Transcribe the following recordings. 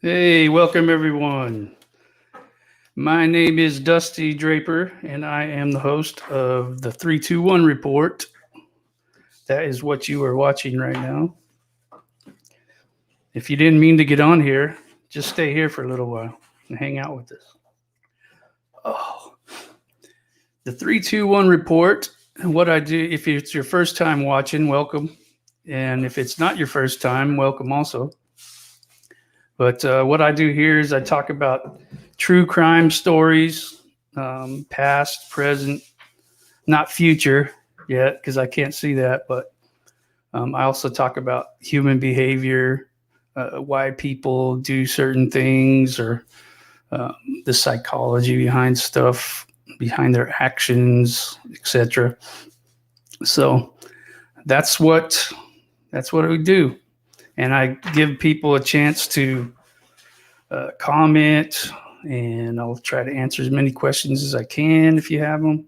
Hey, welcome everyone. My name is Dusty Draper, and I am the host of the 321 Report. That is what you are watching right now. If you didn't mean to get on here, just stay here for a little while and hang out with us. Oh, the 321 Report. And what I do, if it's your first time watching, welcome. And if it's not your first time, welcome also. But what I do here is I talk about true crime stories, past, present, not future yet, because I can't see that. But I also talk about human behavior, why people do certain things, or the psychology behind stuff, behind their actions, etc. So that's what we do. And I give people a chance to comment, and I'll try to answer as many questions as I can if you have them.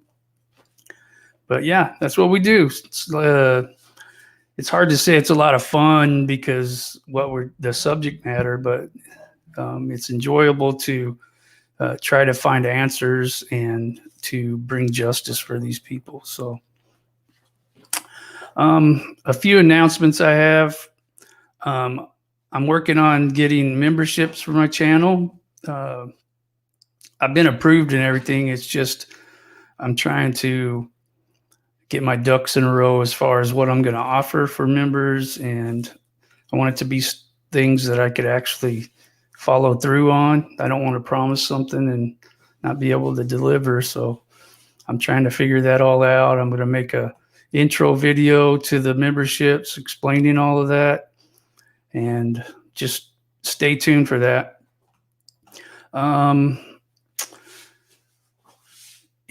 But yeah, that's what we do. It's hard to say it's a lot of fun because the subject matter, but it's enjoyable to try to find answers and to bring justice for these people. So a few announcements I have. I'm working on getting memberships for my channel. I've been approved and everything. It's just I'm trying to get my ducks in a row as far as what I'm going to offer for members, and I want it to be things that I could actually follow through on. I don't want to promise something and not be able to deliver, so I'm trying to figure that all out. I'm going to make a intro video to the memberships explaining all of that, and just stay tuned for that.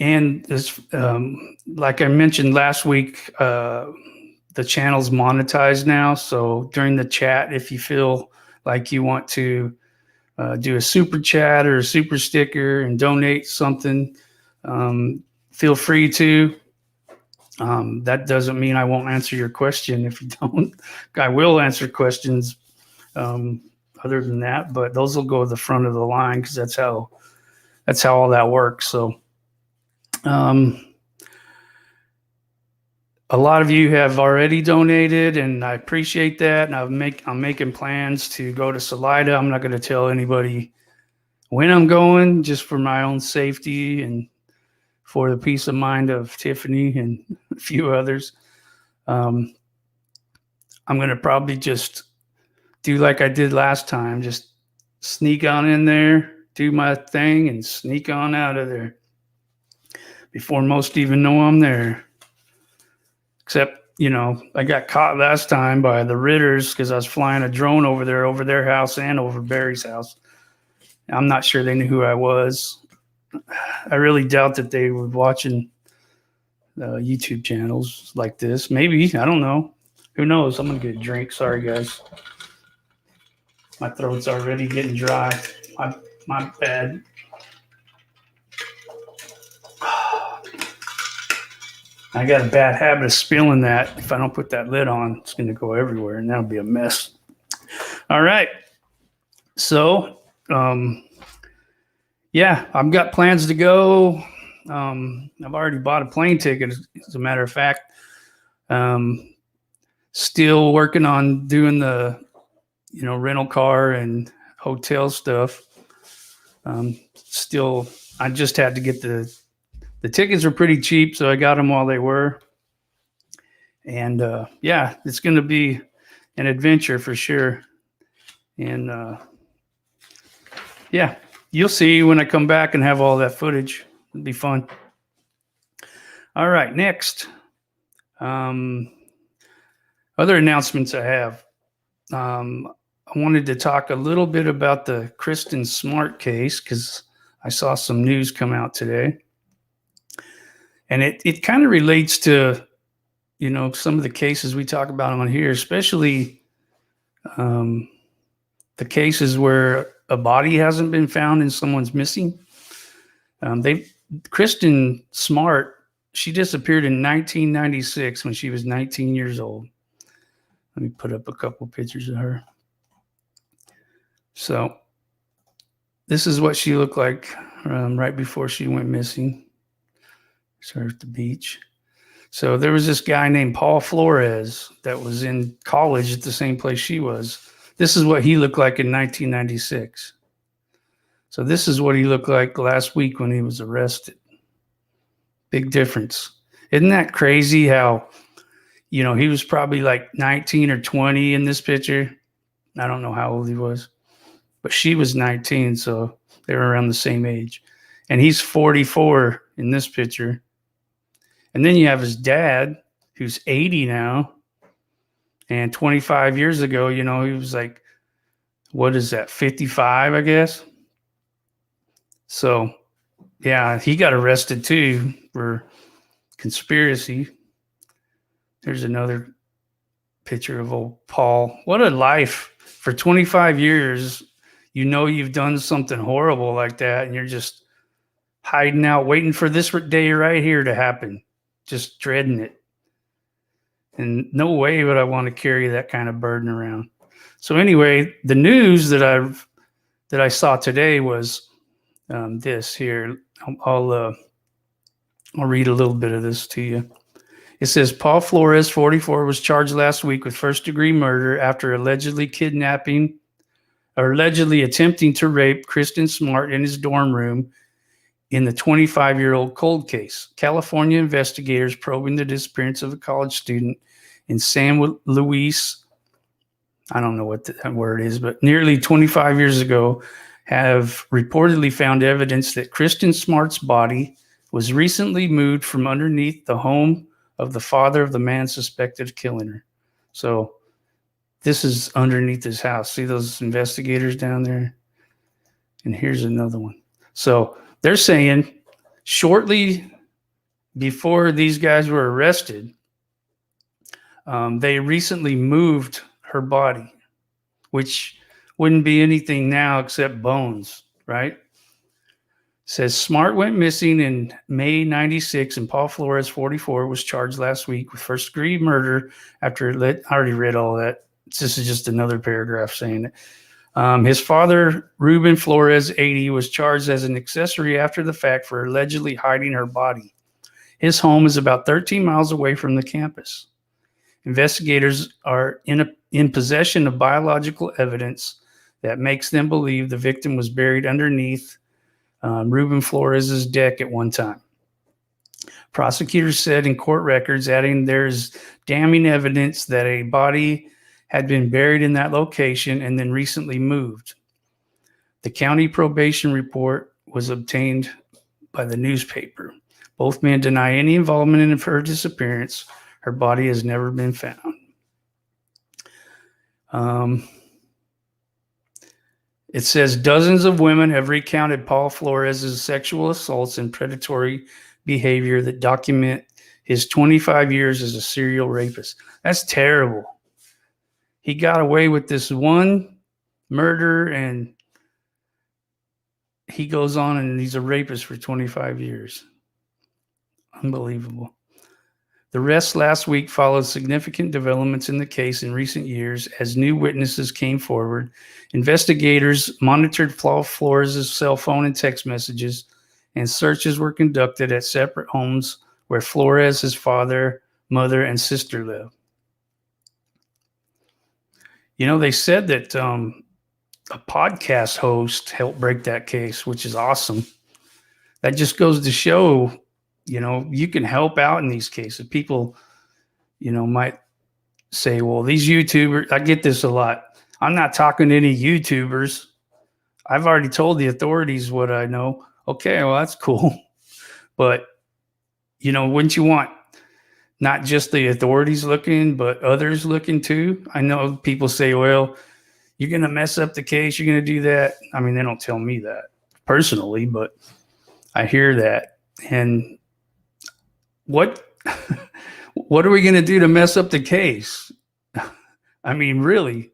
And this, like I mentioned last week, the channel's monetized now. So during the chat, if you feel like you want to do a super chat or a super sticker and donate something, feel free to. That doesn't mean I won't answer your question if you don't. I will answer questions other than that, but those will go to the front of the line because that's how all that works. So a lot of you have already donated, and I appreciate that. And I'm making plans to go to Salida. I'm not going to tell anybody when I'm going, just for my own safety and for the peace of mind of Tiffany and a few others. I'm going to probably just do like I did last time, just sneak on in there, do my thing, and sneak on out of there before most even know I'm there. Except, I got caught last time by the Ritters because I was flying a drone over their house and over Barry's house. I'm not sure they knew who I was. I really doubt that they were watching YouTube channels like this. Maybe, I don't know. Who knows? I'm going to get a drink. Sorry, guys. My throat's already getting dry. My bad. I got a bad habit of spilling that. If I don't put that lid on, it's going to go everywhere, and that'll be a mess. All right. So, yeah, I've got plans to go. I've already bought a plane ticket, as a matter of fact. Still working on doing the, rental car and hotel stuff. I just had to get the tickets are pretty cheap, so I got them while they were. And yeah, it's going to be an adventure for sure. And yeah, you'll see when I come back and have all that footage. It'll be fun. All right, next. Other announcements I have. I wanted to talk a little bit about the Kristen Smart case because I saw some news come out today. And it kind of relates to, some of the cases we talk about on here, especially the cases where a body hasn't been found and someone's missing. Kristen Smart, she disappeared in 1996 when she was 19 years old. Let me put up a couple pictures of her. So this is what she looked like right before she went missing. Saw her at the beach. So there was this guy named Paul Flores that was in college at the same place she was. This is what he looked like in 1996. So this is what he looked like last week when he was arrested. Big difference. Isn't that crazy how, he was probably like 19 or 20 in this picture. I don't know how old he was, but she was 19, so they were around the same age. And he's 44 in this picture. And then you have his dad, who's 80 now. And 25 years ago, he was like, what is that, 55, I guess? So, yeah, he got arrested too for conspiracy. There's another picture of old Paul. What a life. For 25 years, you've done something horrible like that, and you're just hiding out, waiting for this day right here to happen, just dreading it. And no way would I want to carry that kind of burden around. So anyway, the news that I saw today was this here. I'll read a little bit of this to you. It says Paul Flores, 44, was charged last week with first-degree murder after allegedly attempting to rape Kristen Smart in his dorm room in the 25-year-old cold case. California investigators probing the disappearance of a college student in San Luis, I don't know what that word is, but nearly 25 years ago, have reportedly found evidence that Kristen Smart's body was recently moved from underneath the home of the father of the man suspected of killing her. So this is underneath his house. See those investigators down there? And here's another one. So they're saying shortly before these guys were arrested, they recently moved her body, which wouldn't be anything now except bones, right? Says Smart went missing in May 96 and Paul Flores, 44, was charged last week with first-degree murder after I already read all that. This is just another paragraph saying it. His father, Ruben Flores, 80, was charged as an accessory after the fact for allegedly hiding her body. His home is about 13 miles away from the campus. Investigators are in possession of biological evidence that makes them believe the victim was buried underneath Ruben Flores' deck at one time. Prosecutors said in court records, adding there's damning evidence that a body had been buried in that location and then recently moved. The county probation report was obtained by the newspaper. Both men deny any involvement in her disappearance. Her body has never been found. It says dozens of women have recounted Paul Flores' sexual assaults and predatory behavior that document his 25 years as a serial rapist. That's terrible. He got away with this one murder and he goes on and he's a rapist for 25 years. Unbelievable. The arrest last week followed significant developments in the case in recent years as new witnesses came forward. Investigators monitored Paul Flores' cell phone and text messages, and searches were conducted at separate homes where Flores, his father, mother, and sister live. They said that a podcast host helped break that case, which is awesome. That just goes to show you can help out in these cases. People, might say, well, these YouTubers, I get this a lot. I'm not talking to any YouTubers. I've already told the authorities what I know. Okay, well, that's cool. But, wouldn't you want not just the authorities looking, but others looking too? I know people say, well, you're going to mess up the case. You're going to do that. I mean, they don't tell me that personally, but I hear that. And what what are we going to do to mess up the case? I mean, really,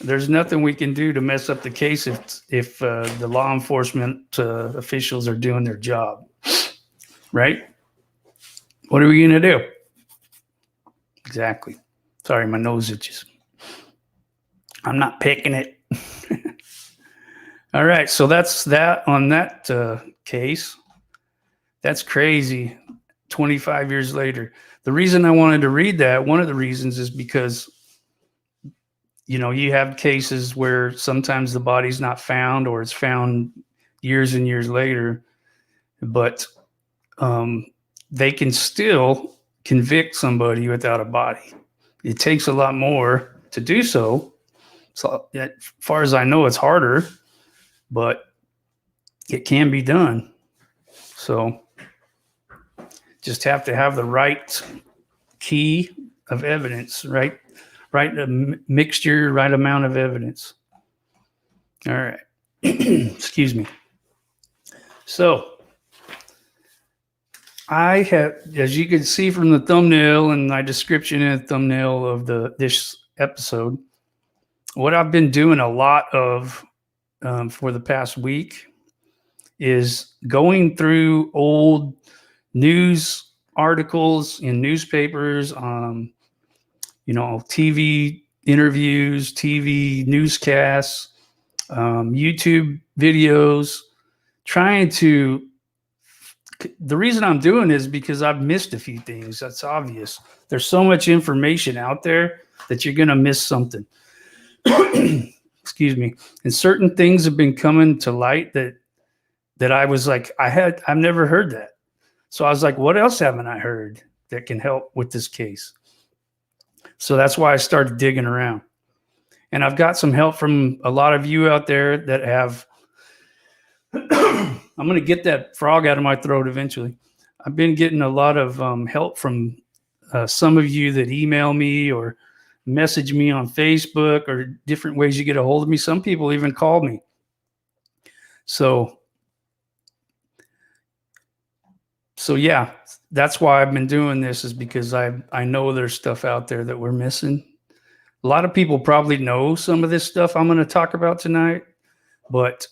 there's nothing we can do to mess up the case if the law enforcement officials are doing their job, right? What are we going to do? Exactly. Sorry, my nose itches. I'm not picking it. All right, so that's that on that case. That's crazy. 25 years later. The reason I wanted to read that, one of the reasons, is because you have cases where sometimes the body's not found, or it's found years and years later, but they can still convict somebody without a body. It takes a lot more to do so. So as far as I know, it's harder, but it can be done. So just have to have the right key of evidence, right mixture, right amount of evidence. All right. Excuse me. So I have, as you can see from the thumbnail and my description in the thumbnail of this episode, what I've been doing a lot of for the past week is going through old news articles in newspapers, TV interviews, TV newscasts, YouTube videos, trying to. The reason I'm doing is because I've missed a few things. That's obvious. There's so much information out there that you're going to miss something. Excuse me. And certain things have been coming to light that I was like, I've never heard that. So I was like, what else haven't I heard that can help with this case? So that's why I started digging around. And I've got some help from a lot of you out there that have. I'm going to get that frog out of my throat eventually. I've been getting a lot of help from some of you that email me or message me on Facebook, or different ways you get a hold of me. Some people even call me. So yeah, that's why I've been doing this, is because I know there's stuff out there that we're missing. A lot of people probably know some of this stuff I'm going to talk about tonight, but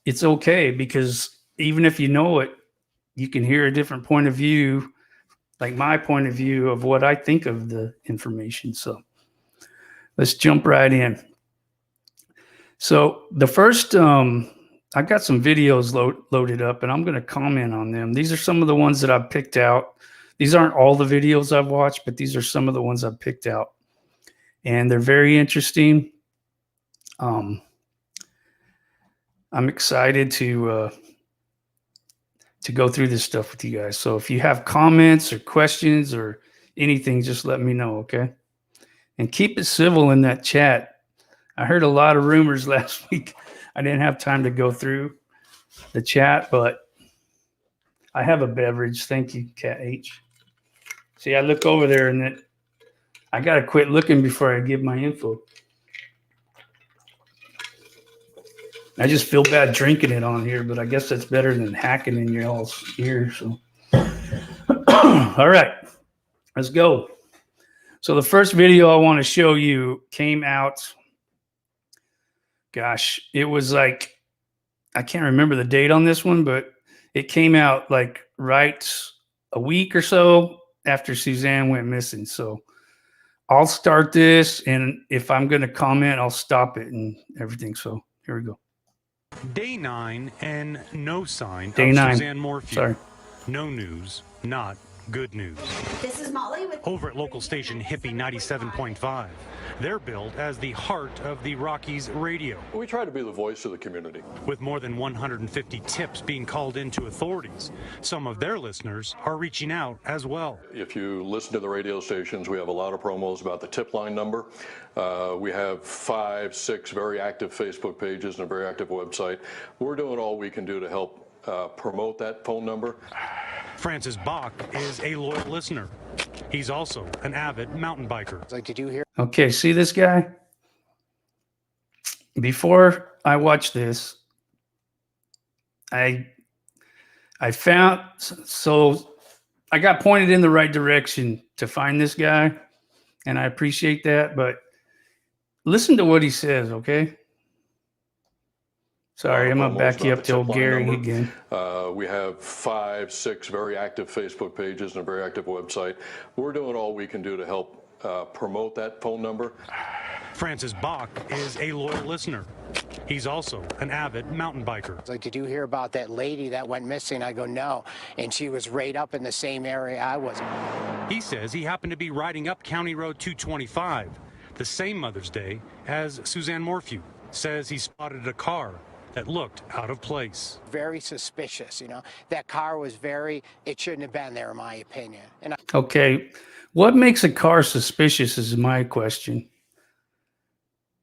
it's okay, because even if you know it, you can hear a different point of view, like my point of view of what I think of the information. So let's jump right in. So the first, I got some videos loaded up, and I'm going to comment on them. These are some of the ones that I've picked out. These aren't all the videos I've watched, but these are some of the ones I've picked out, and they're very interesting. I'm excited to go through this stuff with you guys. So if you have comments or questions or anything, just let me know, okay? And keep it civil in that chat. I heard a lot of rumors last week. I didn't have time to go through the chat, but I have a beverage. Thank you, Cat H. See, I look over there, and I got to quit looking before I give my info. I just feel bad drinking it on here, but I guess that's better than hacking in your all's ear. So, all right, let's go. So the first video I want to show you came out. Gosh, it was like, I can't remember the date on this one, but it came out like right a week or so after Suzanne went missing. So I'll start this, and if I'm going to comment, I'll stop it and everything. So here we go. Day 9 and no sign Day of 9. Suzanne Morphew. Sorry. No news, not good news. This is Molly with Over at local station Hippie 97.5. They're billed as the heart of the Rockies radio. We try to be the voice of the community. With more than 150 tips being called into authorities, some of their listeners are reaching out as well. If you listen to the radio stations, we have a lot of promos about the tip line number. We have 5, 6 very active Facebook pages and a very active website. We're doing all we can do to help promote that phone number. Francis Bach is a loyal listener. He's also an avid mountain biker. Like, did you hear? Okay, see this guy? Before I watched this, I so I got pointed in the right direction to find this guy, and I appreciate that. But listen to what he says, okay? Sorry, I'm gonna back you up to old Gary again. We have 5, 6 very active Facebook pages and a very active website. We're doing all we can do to help promote that phone number. Francis Bach is a loyal listener. He's also an avid mountain biker. Like, did you hear about that lady that went missing? I go, no. And she was right up in the same area I was. He says he happened to be riding up County Road 225 the same Mother's Day as Suzanne Morphew. Says he spotted a car that looked out of place. Very suspicious, you know. That car was it shouldn't have been there, in my opinion. And Okay, what makes a car suspicious is my question.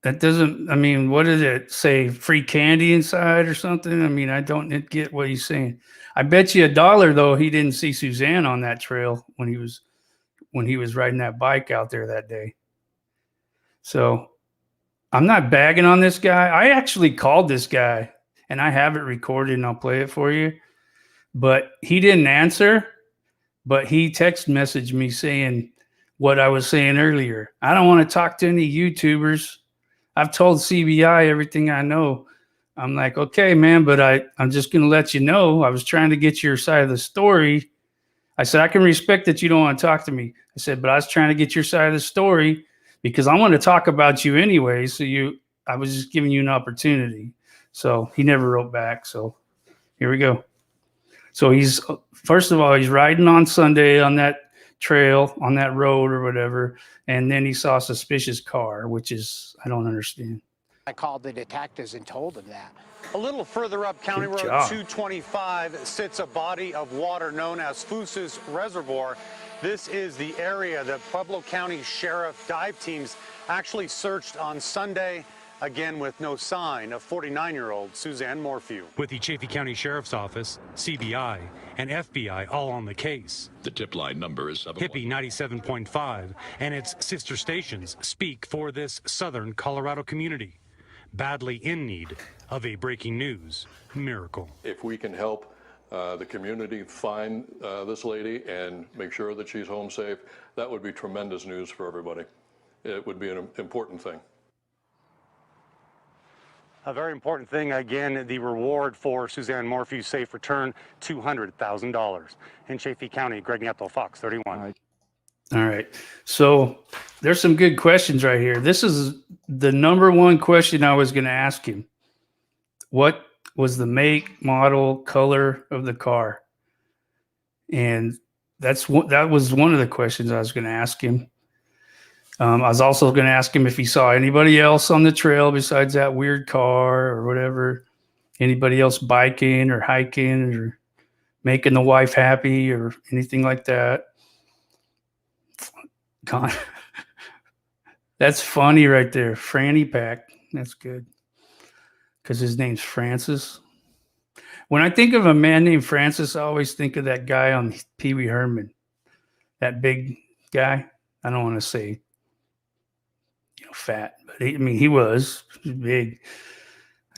That doesn't, I mean, what did it say? Free candy inside or something? I mean, I don't get what he's saying. I bet you $1 though he didn't see Suzanne on that trail when he was riding that bike out there that day. So I'm not bagging on this guy. I actually called this guy and I have it recorded and I'll play it for you. But he didn't answer, but he text messaged me saying what I was saying earlier. I don't want to talk to any YouTubers. I've told CBI everything I know. I'm like, okay, man, but I'm just going to let you know. I was trying to get your side of the story. I said, I can respect that you don't want to talk to me. I said, but I was trying to get your side of the story because I want to talk about you anyway. So I was just giving you an opportunity. So he never wrote back. So here we go. So first of all, he's riding on Sunday on that trail, on that road or whatever. And then he saw a suspicious car, which is, I don't understand. I called the detectives and told them that. A little further up County Road 225 sits a body of water known as Fusus Reservoir. This is the area that Pueblo County Sheriff dive teams actually searched on Sunday, again with no sign of 49-year-old Suzanne Morphew. With the Chaffee County Sheriff's Office, CBI, and FBI all on the case. The tip line number is Hippie 97.5 and its sister stations speak for this southern Colorado community, badly in need of a breaking news miracle. If we can help the community find this lady and make sure that she's home safe, that would be tremendous news for everybody. It would be an important thing. A very important thing, again, the reward for Suzanne Morphew's safe return, $200,000. In Chaffee County, Greg Nieto, Fox 31. All right. So there's some good questions right here. This is the number one question I was going to ask him. What was the make, model, color of the car? And that was one of the questions I was going to ask him. I was also going to ask him if he saw anybody else on the trail besides that weird car or whatever, anybody else biking or hiking or making the wife happy or anything like that. That's funny right there. Franny Pack. That's good. Because his name's Francis. When I think of a man named Francis, I always think of that guy on Pee Wee Herman. That big guy. I don't want to say fat, but he was big.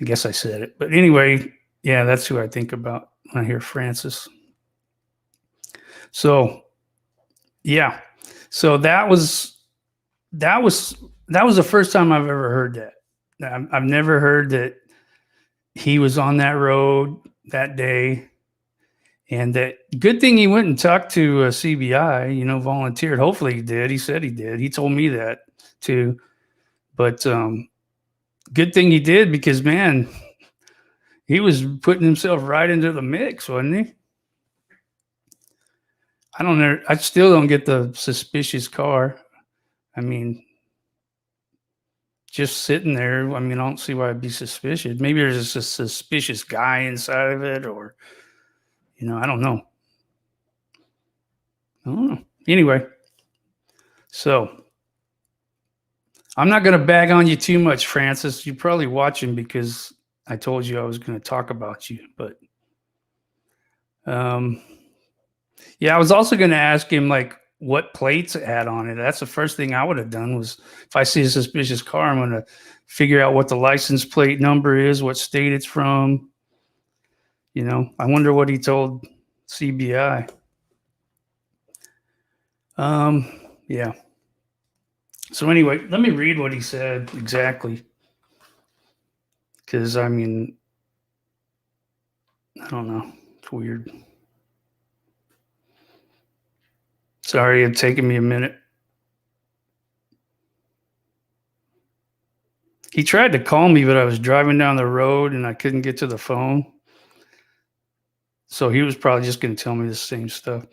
I guess I said it. But anyway, yeah, that's who I think about when I hear Francis. So, yeah. So that was the first time I've ever heard that. I've never heard that he was on that road that day. And that good thing he went and talked to CBI, volunteered. Hopefully he did. He said he did. He told me that too. But good thing he did because, man, he was putting himself right into the mix, wasn't he? I don't know. I still don't get the suspicious car. I mean, just sitting there. I mean, I don't see why I'd be suspicious. Maybe there's just a suspicious guy inside of it or, I don't know. Anyway, so I'm not going to bag on you too much, Francis. You're probably watching because I told you I was going to talk about you. But, yeah, I was also going to ask him, what plates it had on it. That's the first thing I would have done was if I see a suspicious car, I'm going to figure out what the license plate number is, what state it's from, You know, I wonder what he told CBI. Yeah. So anyway, let me read what he said exactly. Because, I mean, I don't know. It's weird. Sorry, it's taken me a minute. He tried to call me, but I was driving down the road and I couldn't get to the phone. So he was probably just going to tell me the same stuff.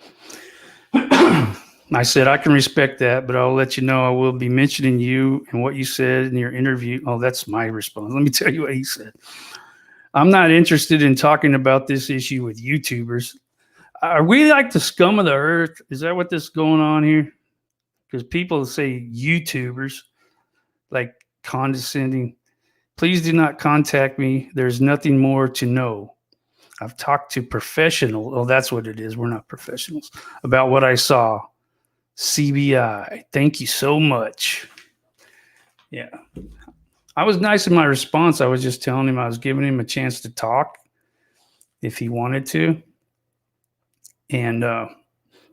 I said, I can respect that, but I'll let you know I will be mentioning you and what you said in your interview. Oh, that's my response. Let me tell you what he said. I'm not interested in talking about this issue with YouTubers. Are we like the scum of the earth? Is that what this is going on here? Because people say YouTubers, like condescending. Please do not contact me. There's nothing more to know. I've talked to professionals. Oh, that's what it is. We're not professionals. About what I saw. CBI. Thank you so much. Yeah. I was nice in my response. I was just telling him I was giving him a chance to talk if he wanted to. And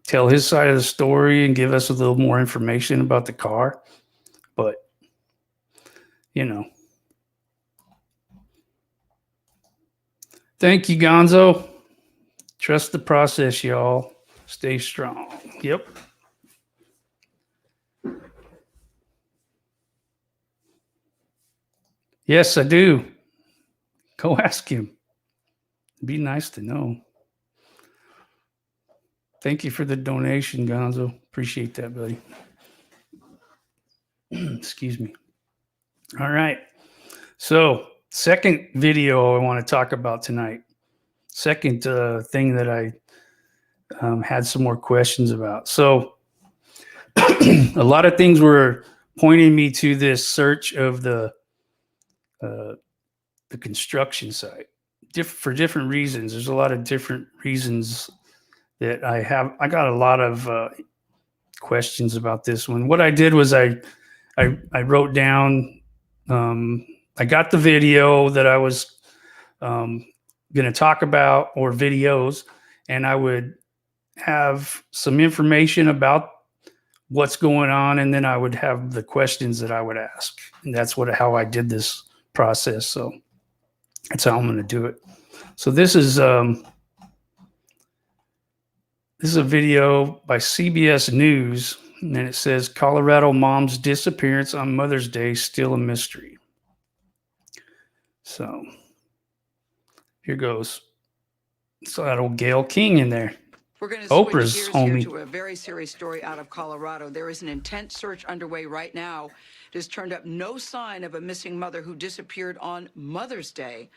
tell his side of the story and give us a little more information about the car. But, you know. Thank you, Gonzo. Trust the process, y'all. Stay strong. Yep. Yes, I do. Go ask him. It'd be nice to know. Thank you for the donation, Gonzo. Appreciate that, buddy. Excuse me. All right. So, second video I want to talk about tonight. Second thing that I had some more questions about. So, a lot of things were pointing me to this search of the construction site for different reasons. There's a lot of different reasons that I have. I got a lot of questions about this one. What I did was I wrote down. I got the video that I was going to talk about, or videos, and I would have some information about what's going on, and then I would have the questions that I would ask, and that's how I did this process. So that's how I'm going to do it. So this is a video by CBS News, and it says Colorado mom's disappearance on Mother's Day still a mystery. So here goes. So that old Gail King in there. We're going to switch Oprah's gears homie. here to a very serious story out of Colorado. There is an intense search underway right now. It has turned up no sign of a missing mother who disappeared on Mother's Day.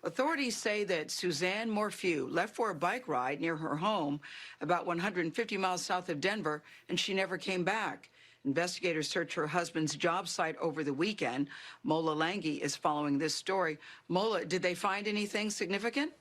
Authorities say that Suzanne Morphew left for a bike ride near her home about 150 miles south of Denver, and she never came back. Investigators searched her husband's job site over the weekend. Mola Langi is following this story. Mola, did they find anything significant?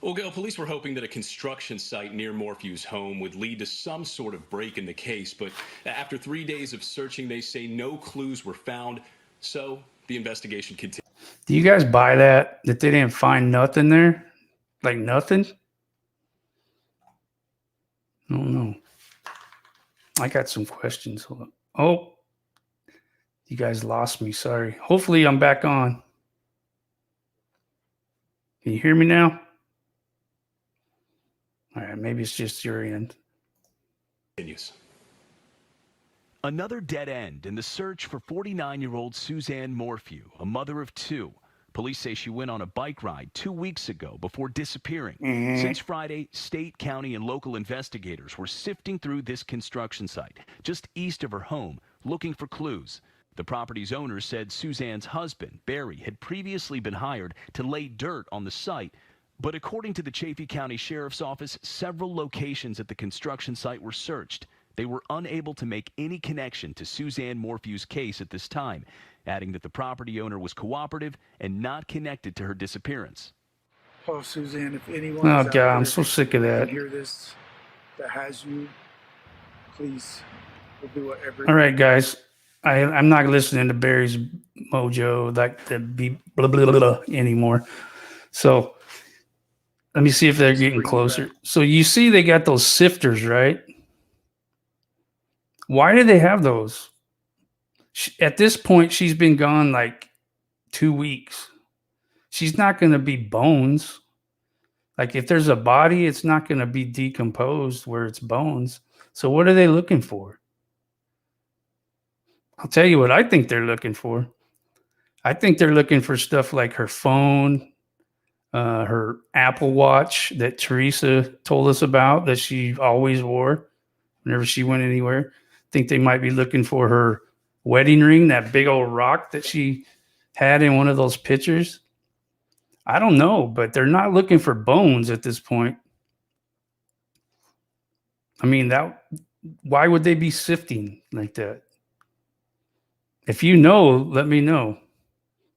Well, Gail, police were hoping that a construction site near Morphew's home would lead to some sort of break in the case, but after 3 days of searching, they say no clues were found, so the investigation continues. Do you guys buy that they didn't find nothing there? Like nothing? I don't know. I got some questions. Hold on. Oh, you guys lost me. Sorry. Hopefully I'm back on. Can you hear me now? All right, maybe it's just your end. Another dead end in the search for 49-year-old Suzanne Morphew, a mother of two. Police say she went on a bike ride 2 weeks ago before disappearing. Since Friday, state, county, and local investigators were sifting through this construction site just east of her home, looking for clues. The property's owner said Suzanne's husband, Barry, had previously been hired to lay dirt on the site. But according to the Chaffee County Sheriff's Office, several locations at the construction site were searched. They were unable to make any connection to Suzanne Morphew's case at this time, adding that the property owner was cooperative and not connected to her disappearance. Oh, Suzanne, if anyone Oh, God, I'm so sick of that. hear this, that has you, please, we'll do whatever. All right, guys. I'm not listening to Barry's mojo, like the be blah, blah, blah, blah anymore. So let me see if they're getting closer. So you see they got those sifters, right? Why do they have those? At this point, she's been gone like 2 weeks. She's not going to be bones. Like if there's a body, it's not going to be decomposed where it's bones. So what are they looking for? I'll tell you what I think they're looking for. I think they're looking for stuff like her phone, her Apple Watch that Teresa told us about that she always wore whenever she went anywhere. I think they might be looking for her wedding ring, that big old rock that she had in one of those pictures. I don't know, but they're not looking for bones at this point. I mean, why would they be sifting like that? If you know, let me know.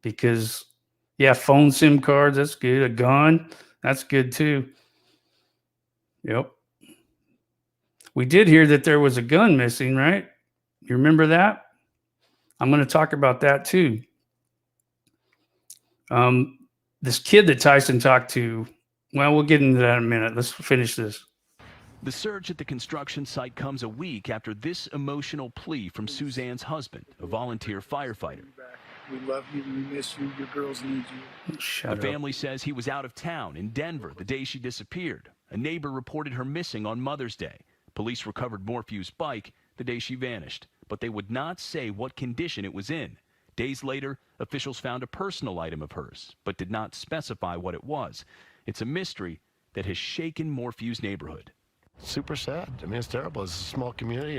Because yeah, phone SIM cards, that's good. A gun, that's good too. Yep. We did hear that there was a gun missing, right? You remember that? I'm going to talk about that too. This kid that Tyson talked to, well, we'll get into that in a minute. Let's finish this. The search at the construction site comes a week after this emotional plea from Suzanne's husband, a volunteer firefighter. We love you. We miss you. Your girls need you. The family says he was out of town in Denver the day she disappeared. A neighbor reported her missing on Mother's Day. Police recovered Morphew's bike the day she vanished, but they would not say what condition it was in. Days later, officials found a personal item of hers, but did not specify what it was. It's a mystery that has shaken Morphew's neighborhood. Super sad. I mean, it's terrible. It's a small community,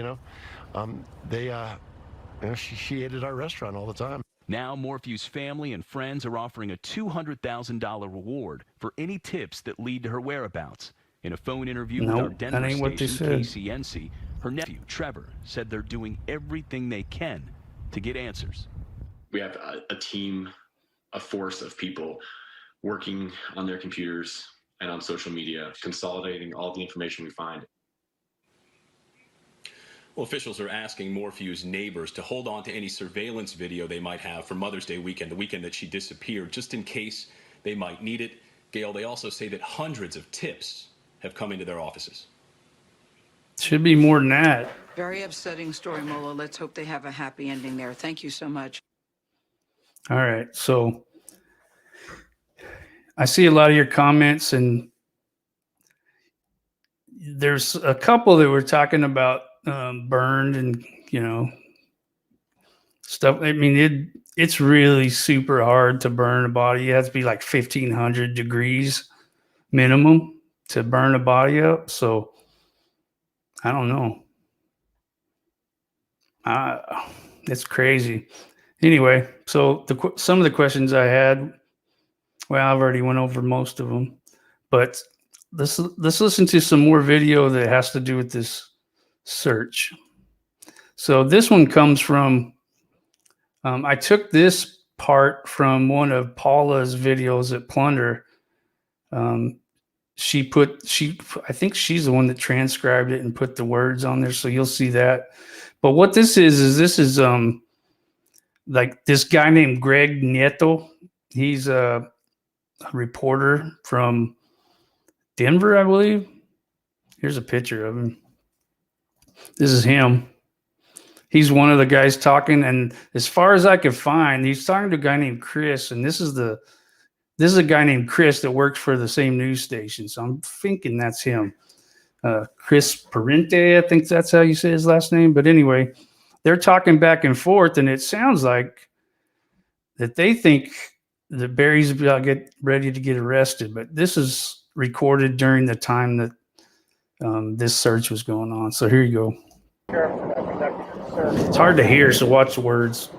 she ate at our restaurant all the time. Now, Morphew's family and friends are offering a $200,000 reward for any tips that lead to her whereabouts. In a phone interview with our Denver station, KCNC, her nephew, Trevor, said they're doing everything they can to get answers. We have a team, a force of people working on their computers and on social media, consolidating all the information we find. Well, officials are asking Morphew's neighbors to hold on to any surveillance video they might have for Mother's Day weekend, the weekend that she disappeared, just in case they might need it. Gail, they also say that hundreds of tips have come into their offices. Should be more than that. Very upsetting story, Mola. Let's hope they have a happy ending there. Thank you so much. All right. So I see a lot of your comments, and there's a couple that were talking about burned and, stuff. I mean, it's really super hard to burn a body. It has to be like 1,500 degrees minimum to burn a body up. So I don't know. It's crazy. Anyway, so some of the questions I had, well, I've already went over most of them, but let's listen to some more video that has to do with this search. So this one comes from, I took this part from one of Paula's videos at Plunder. I think she's the one that transcribed it and put the words on there, so you'll see that. But what this is like this guy named Greg Nieto. He's a reporter from Denver, I believe. Here's a picture of him. This is him. He's one of the guys talking, and as far as I could find, he's talking to a guy named Chris, and this is a guy named Chris that works for the same news station. So I'm thinking that's him. Chris Parente, I think that's how you say his last name. But anyway, they're talking back and forth, and it sounds like that they think that Barry's about to get ready to get arrested. But this is recorded during the time that this search was going on. So here you go. It's hard to hear, so watch the words.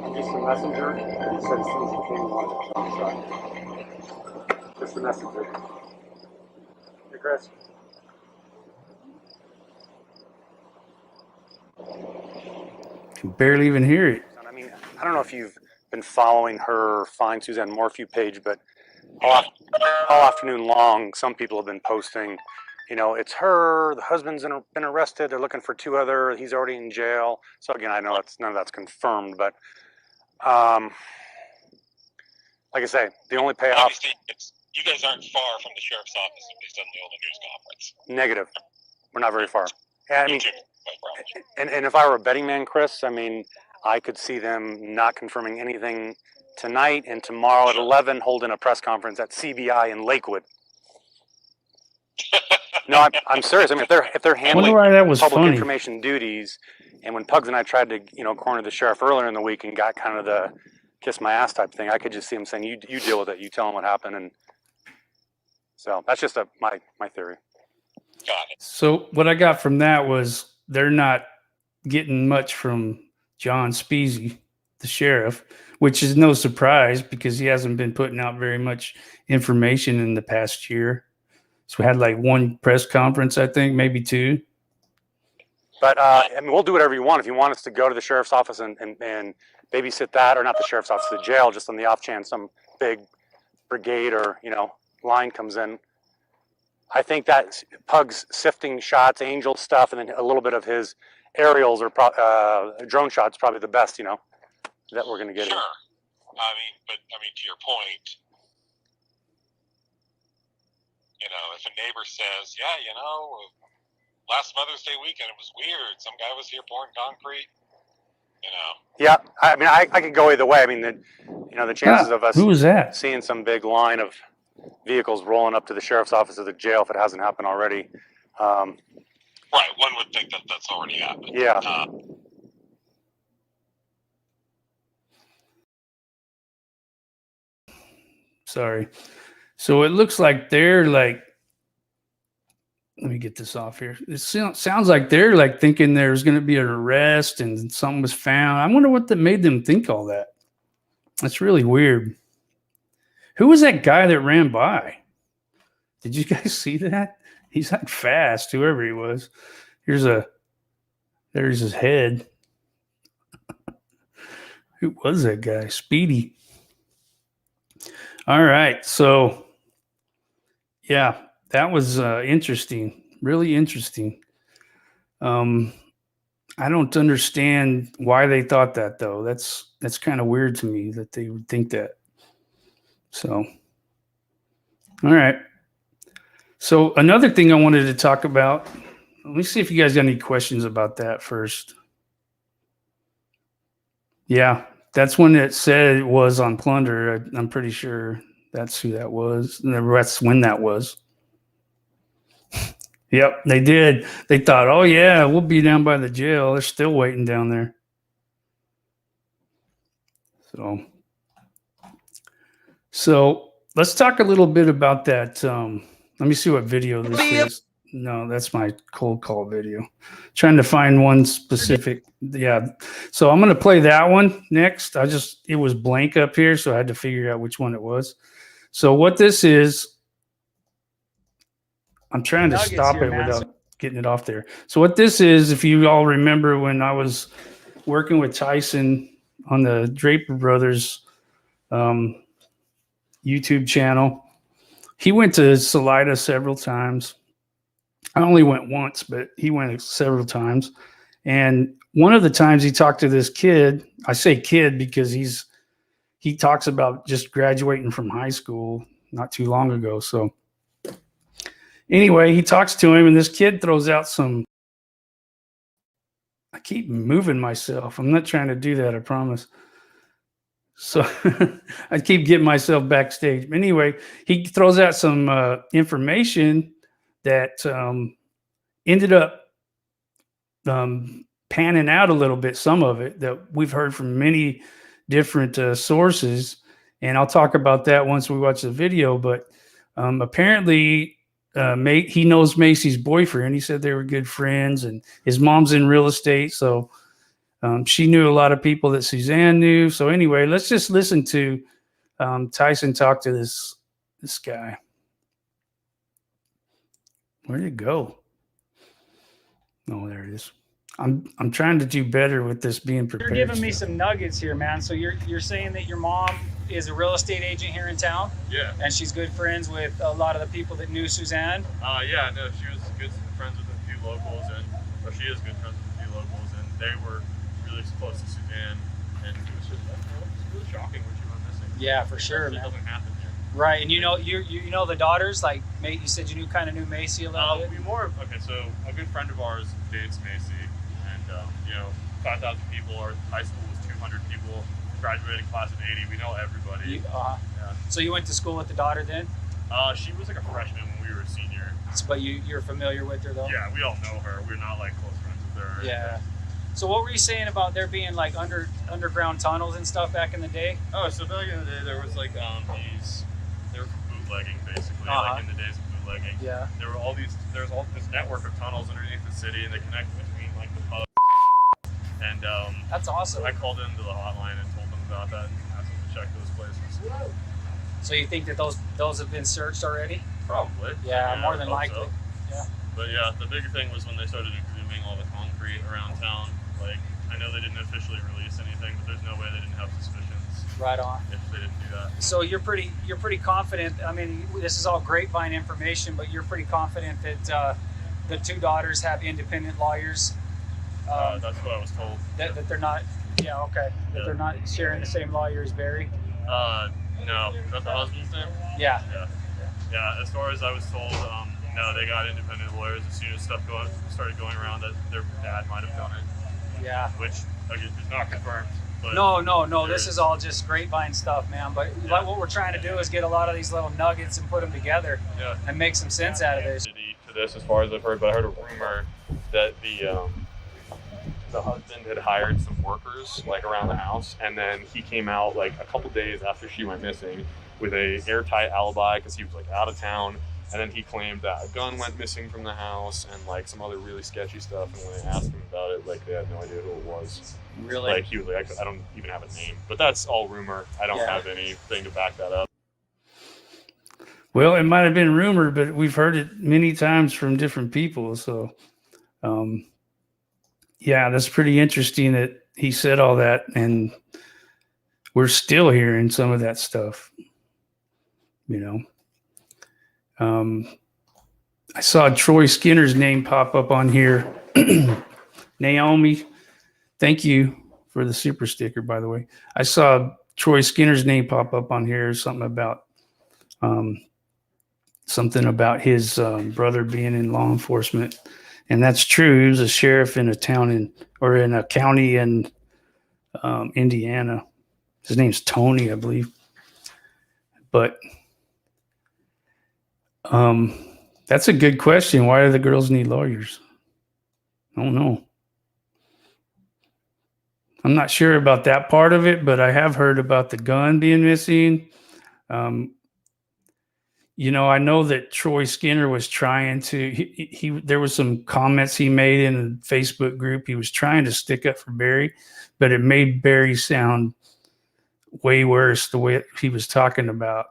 I'm just the messenger. He said as soon as he came, he wanted to come inside. Just the messenger. Hey, Chris. Can barely even hear it. I mean, I don't know if you've been following her Find Suzanne Morphew page, but all afternoon long, some people have been posting, you know, it's her, the husband's been arrested, they're looking for two other, he's already in jail. So again, I know none of that's confirmed, but like I say, the only payoff. Obviously, you guys aren't far from the sheriff's office based on the news conference. Negative. We're not very far. I mean, and if I were a betting man, Chris, I mean, I could see them not confirming anything tonight and tomorrow at 11 holding a press conference at CBI in Lakewood. No, I'm serious. I mean, if they're handling public information duties, and when Pugs and I tried to, you know, corner the sheriff earlier in the week and got kind of the kiss my ass type thing, I could just see him saying, "You deal with it. You tell him what happened." And so that's just my theory. Got it. So what I got from that was they're not getting much from John Speasy, the sheriff, which is no surprise because he hasn't been putting out very much information in the past year. So we had like one press conference, I think, maybe two. But I mean, we'll do whatever you want. If you want us to go to the sheriff's office and babysit that, or not the sheriff's office, the jail, just on the off chance some big brigade or, you know, line comes in. I think that Pug's sifting shots, Angel stuff, and then a little bit of his aerials or drone shots, probably the best, you know, that we're going to get. Sure. I mean, to your point, you know, if a neighbor says, "Yeah, you know, last Mother's Day weekend it was weird. Some guy was here pouring concrete," you know. Yeah, I mean, I could go either way. I mean, the chances of us seeing some big line of vehicles rolling up to the sheriff's office or the jail, if it hasn't happened already. Right, one would think that that's already happened. Yeah. Sorry. So it looks like they're like, let me get this off here. It sounds like they're like thinking there's going to be an arrest and something was found. I wonder what that made them think all that. That's really weird. Who was that guy that ran by? Did you guys see that? He's like fast, whoever he was. There's his head. Who was that guy? Speedy. All right. So, yeah, that was interesting. Really interesting. I don't understand why they thought that, though. That's kind of weird to me that they would think that. So, all right. So another thing I wanted to talk about, let me see if you guys got any questions about that first. Yeah, that's when it said it was on Plunder. I'm pretty sure that's who that was. That's when that was. Yep, they did. They thought, oh, yeah, we'll be down by the jail. They're still waiting down there. So let's talk a little bit about that. Let me see what video this is. No, that's my cold call video. Trying to find one specific. Yeah. So I'm going to play that one next. It was blank up here, so I had to figure out which one it was. So what this is, I'm trying to stop it without getting it off there. So what this is, if you all remember when I was working with Tyson on the Draper Brothers YouTube channel, he went to Salida several times. I only went once, but he went several times. And one of the times he talked to this kid, I say kid because he talks about just graduating from high school not too long ago. So anyway, he talks to him and this kid throws out some, I keep moving myself. I'm not trying to do that, I promise. So I keep getting myself backstage. Anyway, he throws out some information that ended up panning out a little bit, some of it that we've heard from many different sources. And I'll talk about that once we watch the video. But apparently he knows Macy's boyfriend. He said they were good friends and his mom's in real estate. So she knew a lot of people that Suzanne knew. So anyway, let's just listen to Tyson talk to this guy. Where did it go? Oh, there it is. I'm trying to do better with this being prepared. You're giving me some nuggets here, man. So you're saying that your mom is a real estate agent here in town? Yeah. And she's good friends with a lot of the people that knew Suzanne? Yeah, no, she was good friends with a few locals, or she is good friends with a few locals, and they were really close to Suzanne, and it was just, I don't know, it was really shocking when she went missing. Yeah, for sure, It man. doesn't happen here. Right, and you know the daughters, like you said you kind of knew Macy a little bit? Okay, so a good friend of ours dates Macy, and 5,000 people, our high school was 200 people, graduating class of 80, we know everybody. Yeah. So you went to school with the daughter then? She was like a freshman when we were a senior. But you're familiar with her though? Yeah, we all know her. We're not like close friends with her. Yeah. So what were you saying about there being like underground tunnels and stuff back in the day? Oh, so back in the day there was like they were bootlegging basically, like in the days of bootlegging. Yeah. There's all this network of tunnels underneath the city, and they connect between like the pub. And that's awesome. I called into the hotline and told them about that and asked them to check those places. So you think that those have been searched already? Probably. Yeah, more than likely. So. Yeah. But yeah, the big thing was when they started exhuming all the concrete around town. Like, I know they didn't officially release anything, but there's no way they didn't have suspicions. Right on. If they didn't do that. So you're pretty confident. I mean, this is all grapevine information, but you're pretty confident that the two daughters have independent lawyers. That's what I was told. That they're not. Yeah. Okay. That they're not sharing the same lawyer as Barry. No. Is that the husband's name? Yeah. Yeah. As far as I was told, no, they got independent lawyers as soon as stuff started going around that their dad might have done it. Yeah. Which again, is not confirmed. But no. This is all just grapevine stuff, man. But what we're trying to do is get a lot of these little nuggets and put them together and make some sense out of this. To this, as far as I've heard, but I heard a rumor that the husband had hired some workers like around the house, and then he came out like a couple days after she went missing with a airtight alibi because he was like out of town, and then he claimed that a gun went missing from the house and like some other really sketchy stuff, and when they asked him about it, like they had no idea who it was. Really? Like he was like, I don't even have a name, but that's all rumor. I don't have anything to back that up. Well, it might have been rumor, but we've heard it many times from different people. So, yeah, that's pretty interesting that he said all that, and we're still hearing some of that stuff. I saw Troy Skinner's name pop up on here. Naomi, thank you for the super sticker, by the way. I saw Troy Skinner's name pop up on here, something about his brother being in law enforcement. And that's true. He was a sheriff in a town in a county in Indiana. His name's Tony, I believe. But that's a good question. Why do the girls need lawyers? I don't know. I'm not sure about that part of it, but I have heard about the gun being missing. I know that Troy Skinner was trying to, there was some comments he made in a Facebook group. He was trying to stick up for Barry, but it made Barry sound way worse the way he was talking about.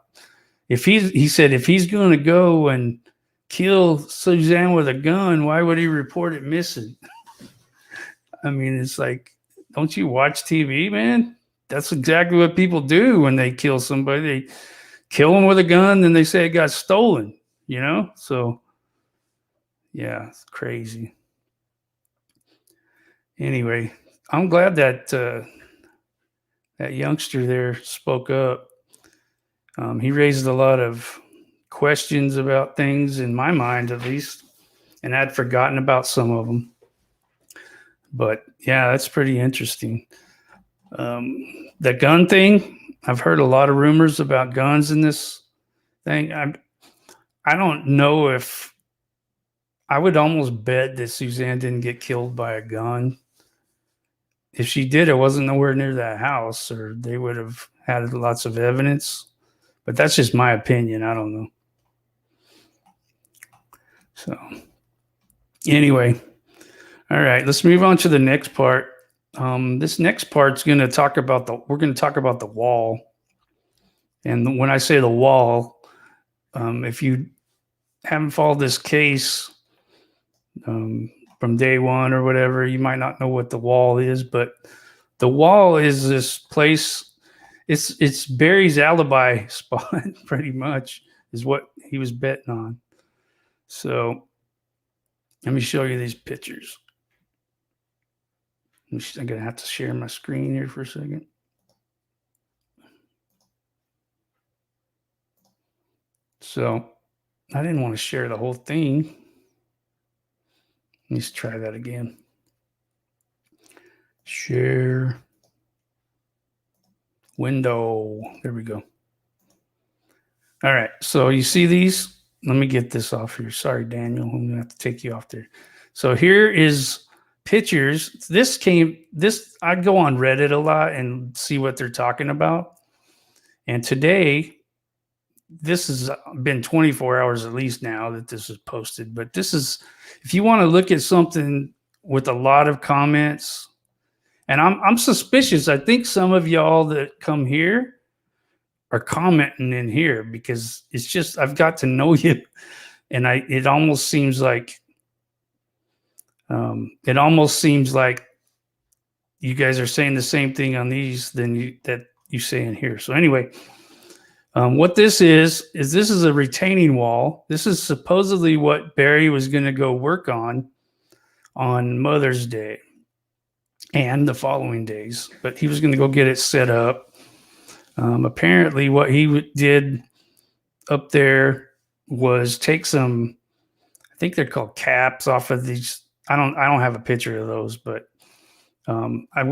He said, if he's going to go and kill Suzanne with a gun, why would he report it missing? I mean, it's like, don't you watch TV, man? That's exactly what people do when they kill somebody. They kill them with a gun, then they say it got stolen, So, yeah, it's crazy. Anyway, I'm glad that that youngster there spoke up. He raised a lot of questions about things, in my mind at least, and I'd forgotten about some of them. But yeah, that's pretty interesting. The gun thing, I've heard a lot of rumors about guns in this thing. I don't know if I would almost bet that Suzanne didn't get killed by a gun. If she did, it wasn't nowhere near that house, or they would have had lots of evidence. But that's just my opinion. I don't know. So anyway, all right, let's move on to the next part. This next part's going to talk about we're going to talk about the wall. And when I say the wall, if you haven't followed this case, from day one or whatever. You might not know what the wall is, but the wall is this place. It's Barry's alibi spot, pretty much, is what he was betting on. So let me show you these pictures. I'm going to have to share my screen here for a second. So I didn't want to share the whole thing. Let's try that again. Share window. There we go. All right. So you see these? Let me get this off here. Sorry, Daniel. I'm going to have to take you off there. So here is pictures. I'd go on Reddit a lot and see what they're talking about. And today, this has been 24 hours at least now that this is posted. But this is, if you want to look at something with a lot of comments, and I'm suspicious. I think some of y'all that come here are commenting in here because it's just, I've got to know you. And it almost seems like you guys are saying the same thing on these that you say in here. So anyway, what this is this is a retaining wall. This is supposedly what Barry was going to go work on Mother's Day and the following days, but he was going to go get it set up. Apparently what he did up there was take some, I think they're called caps off of these. I don't have a picture of those, but I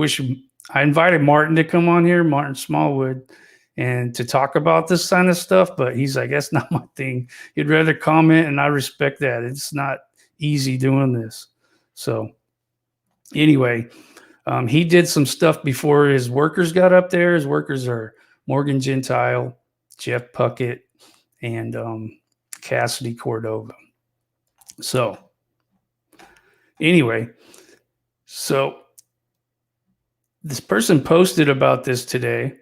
invited Martin to come on here, Martin Smallwood, and to talk about this kind of stuff, but he's like, that's not my thing. He'd rather comment, and I respect that. It's not easy doing this. So anyway, he did some stuff before his workers got up there. His workers are Morgan Gentile, Jeff Puckett, and Cassidy Cordova. So anyway, so this person posted about this today,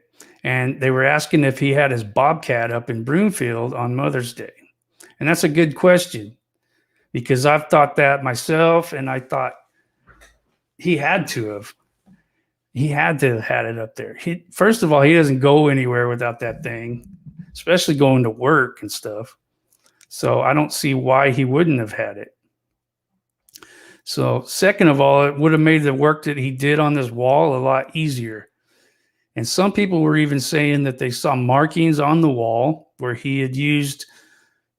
and they were asking if he had his Bobcat up in Broomfield on Mother's Day. And that's a good question, because I've thought that myself, and I thought he had to have had it up there. First of all, he doesn't go anywhere without that thing, especially going to work and stuff. So I don't see why he wouldn't have had it. So second of all, it would have made the work that he did on this wall a lot easier. And some people were even saying that they saw markings on the wall where he had used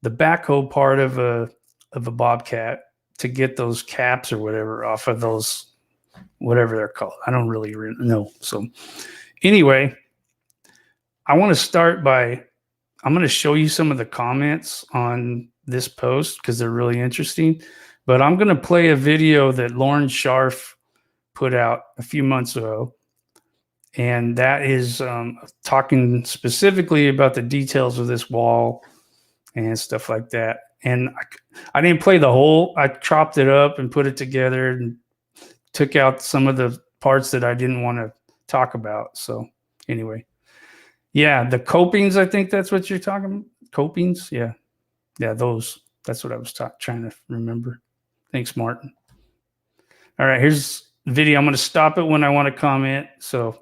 the backhoe part of a Bobcat to get those caps or whatever off of those, whatever they're called. I don't really know. So anyway, I want to start by, I'm going to show you some of the comments on this post because they're really interesting. But I'm going to play a video that Lauren Scharf put out a few months ago. And that is talking specifically about the details of this wall and stuff like that. And I didn't play the whole, I chopped it up and put it together and took out some of the parts that I didn't want to talk about. So anyway, yeah, the copings, I think that's what you're talking about. Copings, yeah. Yeah, those. That's what I was trying to remember. Thanks, Martin. All right, here's the video. I'm going to stop it when I want to comment. So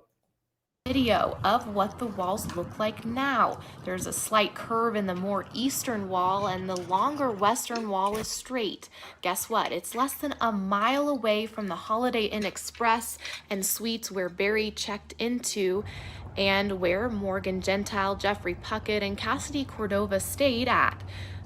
video of what the walls look like now. There's a slight curve in the more eastern wall, and the longer western wall is straight. Guess what? It's less than a mile away from the Holiday Inn Express and Suites where Barry checked into, and where Morgan Gentile, Jeffrey Puckett, and Cassidy Cordova stayed at.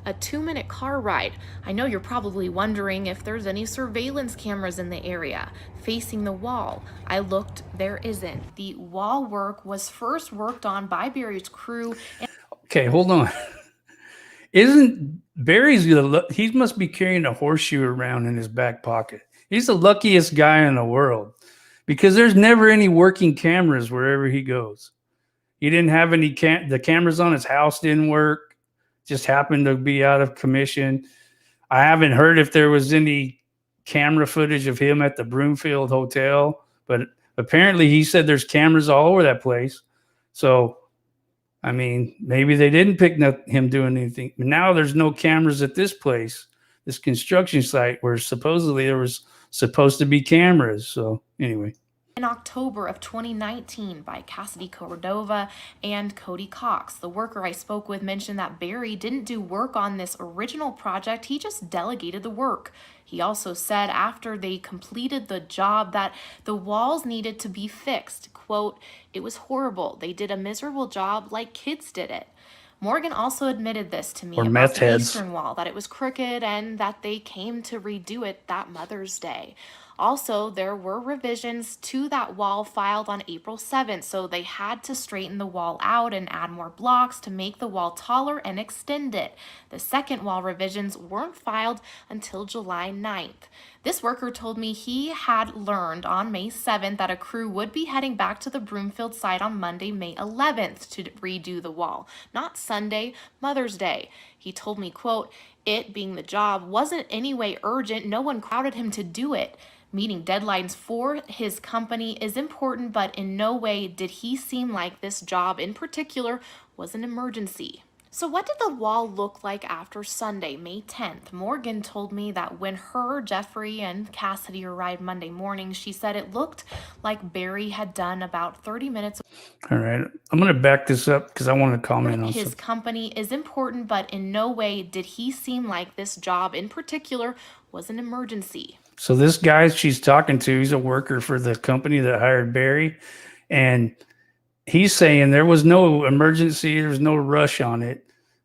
A 2-minute car ride. I know you're probably wondering if there's any surveillance cameras in the area facing the wall. I looked, there isn't. The wall work was first worked on by Barry's crew. Okay, hold on. Isn't Barry's, he must be carrying a horseshoe around in his back pocket. He's the luckiest guy in the world because there's never any working cameras wherever he goes. He didn't have any, the cameras on his house didn't work. Just happened to be out of commission. I haven't heard if there was any camera footage of him at the Broomfield Hotel, but apparently he said there's cameras all over that place. So, I mean, maybe they didn't pick up him doing anything. But now there's no cameras at this place. this construction site where supposedly there was supposed to be cameras. So anyway. In October of 2019 by Cassidy Cordova and Cody Cox. The worker I spoke with mentioned that Barry didn't do work on this original project, he just delegated the work. He also said after they completed the job that the walls needed to be fixed. Quote, "It was horrible. They did a miserable job like kids did it." Morgan also admitted this to me Or about meth the heads. eastern wall, that it was crooked and that they came to redo it that Mother's Day. Also, there were revisions to that wall filed on April 7th, so they had to straighten the wall out and add more blocks to make the wall taller and extend it. The second wall revisions weren't filed until July 9th. This worker told me he had learned on May 7th that a crew would be heading back to the Broomfield site on Monday, May 11th to redo the wall, not Sunday, Mother's Day. He told me, quote, "It being the job wasn't any way urgent. No one crowded him to do it. Meeting deadlines for his company is important, but in no way did he seem like this job in particular was an emergency." So what did the wall look like after Sunday, May 10th? Morgan told me that when her, Jeffrey, and Cassidy arrived Monday morning, she said it looked like Barry had done about 30 minutes. All right. I'm going to back this up because I want to comment on His something. company is important, but in no way did he seem like this job in particular was an emergency. So this guy she's talking to, he's a worker for the company that hired Barry. And he's saying there was no emergency, there was no rush on it.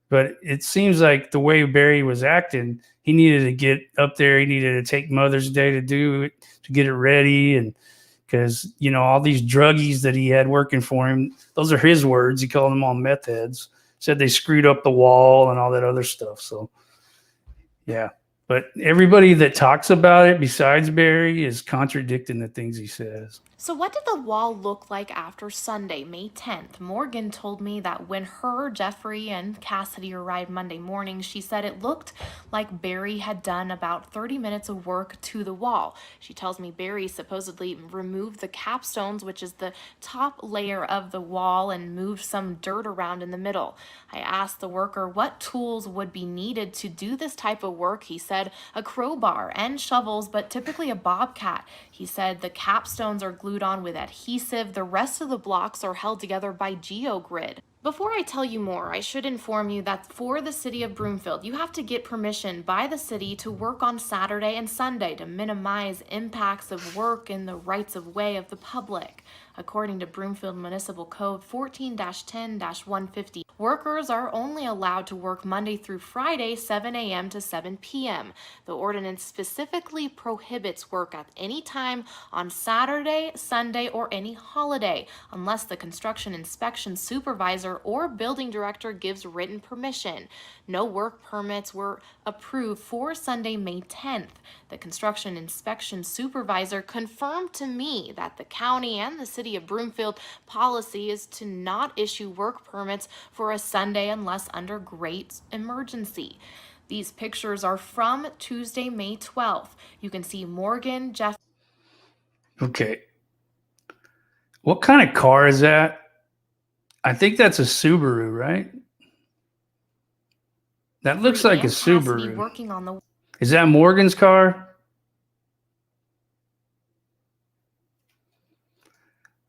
But it seems like the way Barry was acting, he needed to get up there. He needed to take Mother's Day to do it, to get it ready. And because, you know, all these druggies that he had working for him, those are his words. He called them all meth heads. Said they screwed up the wall and all that other stuff. So, yeah. But everybody that talks about it besides Barry is contradicting the things he says. So what did the wall look like after Sunday, May 10th? Morgan told me that when her, Jeffrey, and Cassidy arrived Monday morning, she said it looked like Barry had done about 30 minutes of work to the wall. She tells me Barry supposedly removed the capstones, which is the top layer of the wall, and moved some dirt around in the middle. I asked the worker what tools would be needed to do this type of work. He said a crowbar and shovels, but typically a bobcat. He said the capstones are glued on with adhesive. The rest of the blocks are held together by geogrid. Before I tell you more, I should inform you that for the city of Broomfield, you have to get permission by the city to work on Saturday and Sunday to minimize impacts of work in the rights of way of the public. According to Broomfield Municipal Code 14-10-150, workers are only allowed to work Monday through Friday, 7 a.m. to 7 p.m. The ordinance specifically prohibits work at any time on Saturday, Sunday, or any holiday, unless the construction inspection supervisor or building director gives written permission. No work permits were approved for Sunday, May 10th. The construction inspection supervisor confirmed to me that the county and the city of Broomfield policy is to not issue work permits for a Sunday unless under great emergency. These pictures are from Tuesday, May 12th. You can see Morgan, Jeff. Okay. What kind of car is that? I think that's a Subaru, right? That looks like a Subaru. Working on the. Is that Morgan's car?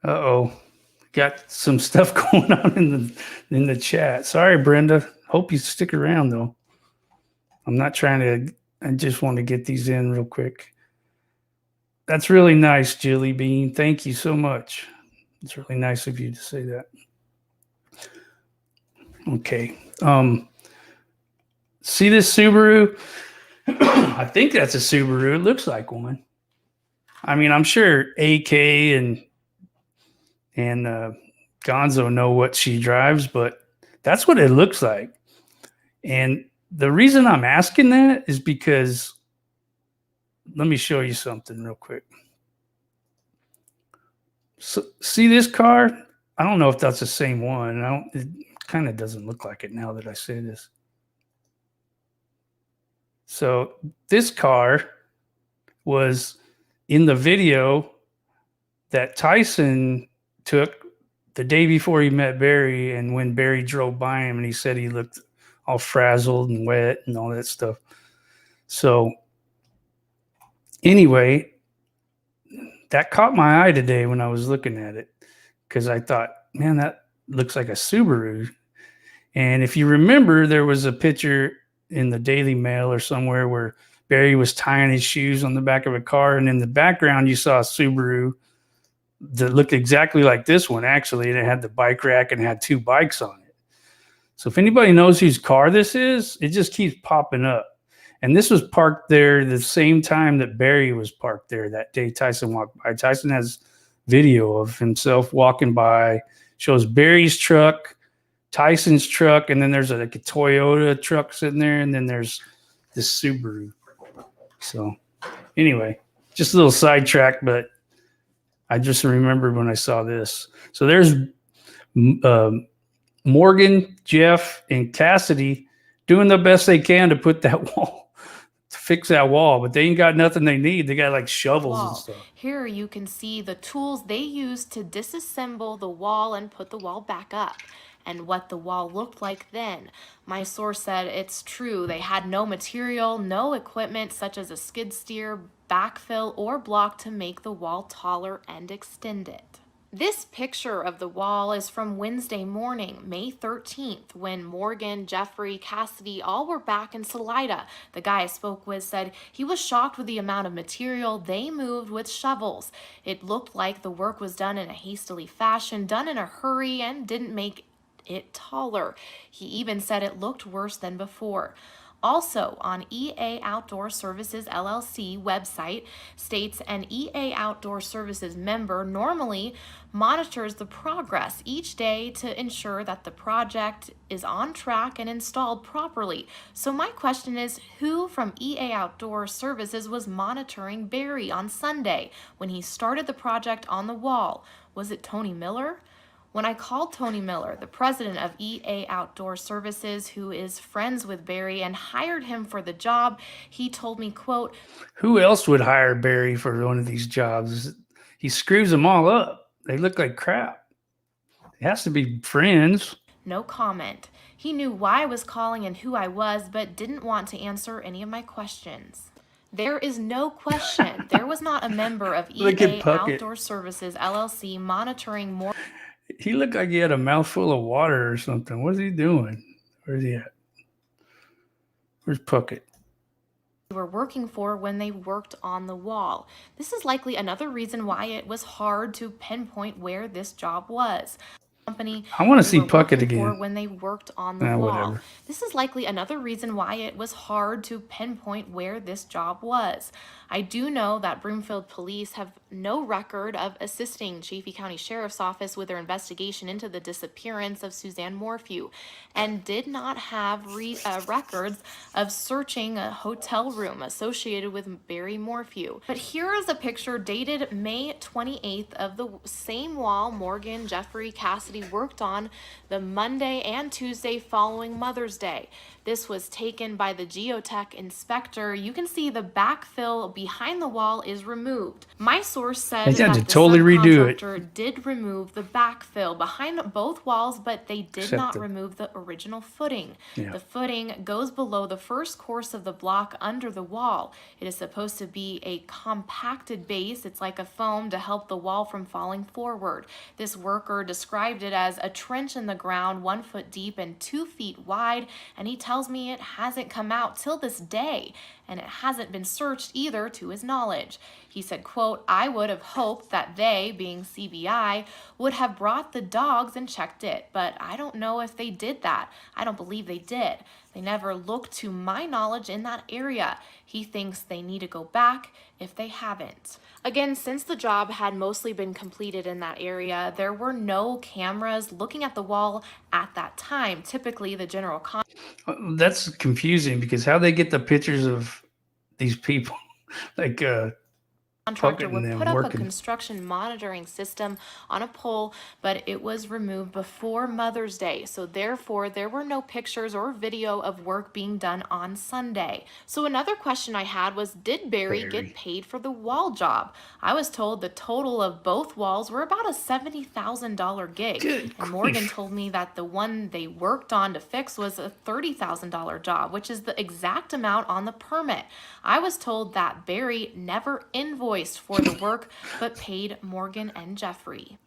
Uh-oh. Got some stuff going on in the chat. Sorry, Brenda. Hope you stick around, though. I'm not trying to... I just want to get these in real quick. That's really nice, Jilly Bean. Thank you so much. It's really nice of you to say that. Okay. See this Subaru? I think that's a Subaru. It looks like one. I mean, I'm sure AK and Gonzo know what she drives, but that's what it looks like. And the reason I'm asking that is because let me show you something real quick. So, see this car? I don't know if that's the same one. It kind of doesn't look like it now that I say this. So this car was in the video that Tyson took the day before he met Barry, and when Barry drove by him and he said he looked all frazzled and wet and all that stuff. So anyway, that caught my eye today when I was looking at it, because I thought, man, that looks like a Subaru. And if you remember, there was a picture in the Daily Mail or somewhere where Barry was tying his shoes on the back of a car, and in the background you saw a Subaru that looked exactly like this one, actually, and it had the bike rack and had two bikes on it. So if anybody knows whose car this is, it just keeps popping up. And this was parked there the same time that Barry was parked there that day Tyson walked by. Tyson has video of himself walking by, shows Barry's truck, Tyson's truck, and then there's like a Toyota truck sitting there, and then there's this Subaru. So anyway, just a little sidetrack, but I just remembered when I saw this. So there's Morgan, Jeff, and Cassidy doing the best they can to put that wall, to fix that wall, but they ain't got nothing they need. They got like shovels and stuff. Here you can see the tools they used to disassemble the wall and put the wall back up, and what the wall looked like then. My source said it's true. They had no material, no equipment such as a skid steer, backfill, or block to make the wall taller and extend it. This picture of the wall is from Wednesday morning, May 13th, when Morgan, Jeffrey, Cassidy all were back in Salida. The guy I spoke with said he was shocked with the amount of material they moved with shovels. It looked like the work was done in a hastily fashion, done in a hurry, and didn't make it taller. He even said it looked worse than before. Also on EA Outdoor Services LLC website states an EA Outdoor Services member normally monitors the progress each day to ensure that the project is on track and installed properly. So my question is, who from EA Outdoor Services was monitoring Barry on Sunday when he started the project on the wall? Was it Tony Miller? When I called Tony Miller, the president of EA Outdoor Services, who is friends with Barry and hired him for the job, he told me, quote, who else would hire Barry for one of these jobs? He screws them all up. They look like crap. It has to be friends. No comment. He knew why I was calling and who I was, but didn't want to answer any of my questions. There is no question. There was not a member of EA Outdoor Services LLC monitoring more. He looked like he had a mouthful of water or something. What is he doing? Where's he at? Where's Puckett? Were working for when they worked on the wall. This is likely another reason why it was hard to pinpoint where this job was. Company I want to see Puckett again. When they worked on the wall. Whatever. This is likely another reason why it was hard to pinpoint where this job was. I do know that Broomfield police have no record of assisting Chaffee County Sheriff's Office with their investigation into the disappearance of Suzanne Morphew, and did not have records of searching a hotel room associated with Barry Morphew. But here is a picture dated May 28th of the same wall Morgan, Jeffrey, Cassidy worked on the Monday and Tuesday following Mother's Day. This was taken by the geotech inspector. You can see the backfill behind the wall is removed. My source said that the subcontractor did remove the backfill behind both walls, but they did not remove the original footing. Yeah. The footing goes below the first course of the block under the wall. It is supposed to be a compacted base. It's like a foam to help the wall from falling forward. This worker described it as a trench in the ground 1 foot deep and 2 feet wide, and he tells me it hasn't come out till this day, and it hasn't been searched either to his knowledge. He said, quote, I would have hoped that they, being CBI, would have brought the dogs and checked it, but I don't know if they did that. I don't believe they did. They never looked to my knowledge in that area. He thinks they need to go back if they haven't. Again, since the job had mostly been completed in that area, there were no cameras looking at the wall at that time. Typically, the general That's confusing, because how they get the pictures of these people, like Contractor Fucking would them put up a working. construction monitoring system on a pole, but it was removed before Mother's Day. So therefore, there were no pictures or video of work being done on Sunday. So another question I had was, did Barry get paid for the wall job? I was told the total of both walls were about a $70,000 gig. And Morgan told me that the one they worked on to fix was a $30,000 job, which is the exact amount on the permit. I was told that Barry never invoiced for the work, but paid Morgan and Jeffrey.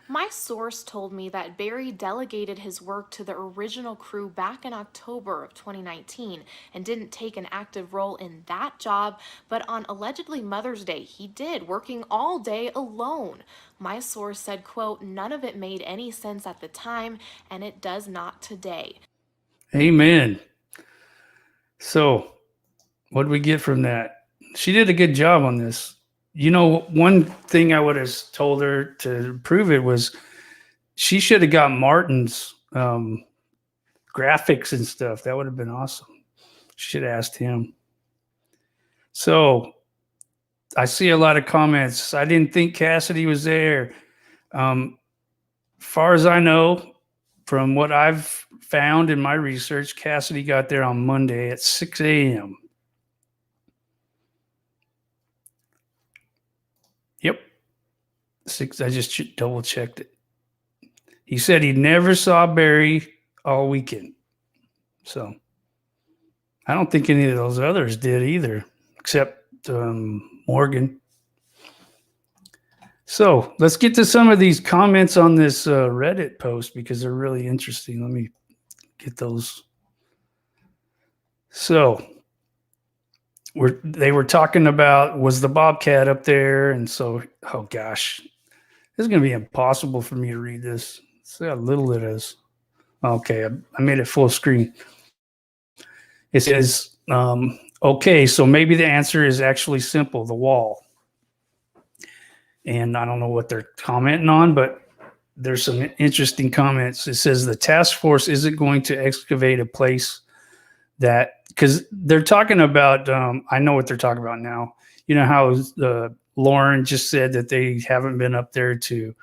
My source told me that Barry delegated his work to the original crew back in October of 2019 and didn't take an active role in that job, but on allegedly Mother's Day, he did, working all day alone. My source said, quote, none of it made any sense at the time, and it does not today. Amen. So, what do we get from that? She did a good job on this. You know, one thing I would have told her to prove it was she should have got Martin's graphics and stuff. That would have been awesome. She should have asked him. So I see a lot of comments. I didn't think Cassidy was there. Far as I know, from what I've found in my research, Cassidy got there on Monday at 6 a.m. Yep. 6. I just double checked it. He said he never saw Barry all weekend. So I don't think any of those others did either, except Morgan. So let's get to some of these comments on this Reddit post because they're really interesting. Let me get those. So they were talking about, was the Bobcat up there? And so, oh gosh, this is going to be impossible for me to read this. See how little it is. Okay, I made it full screen. It says, okay, so maybe the answer is actually simple, the wall. And I don't know what they're commenting on, but there's some interesting comments. It says the task force isn't going to excavate a place that, because they're talking about, I know what they're talking about now. You know how Lauren just said that they haven't been up there to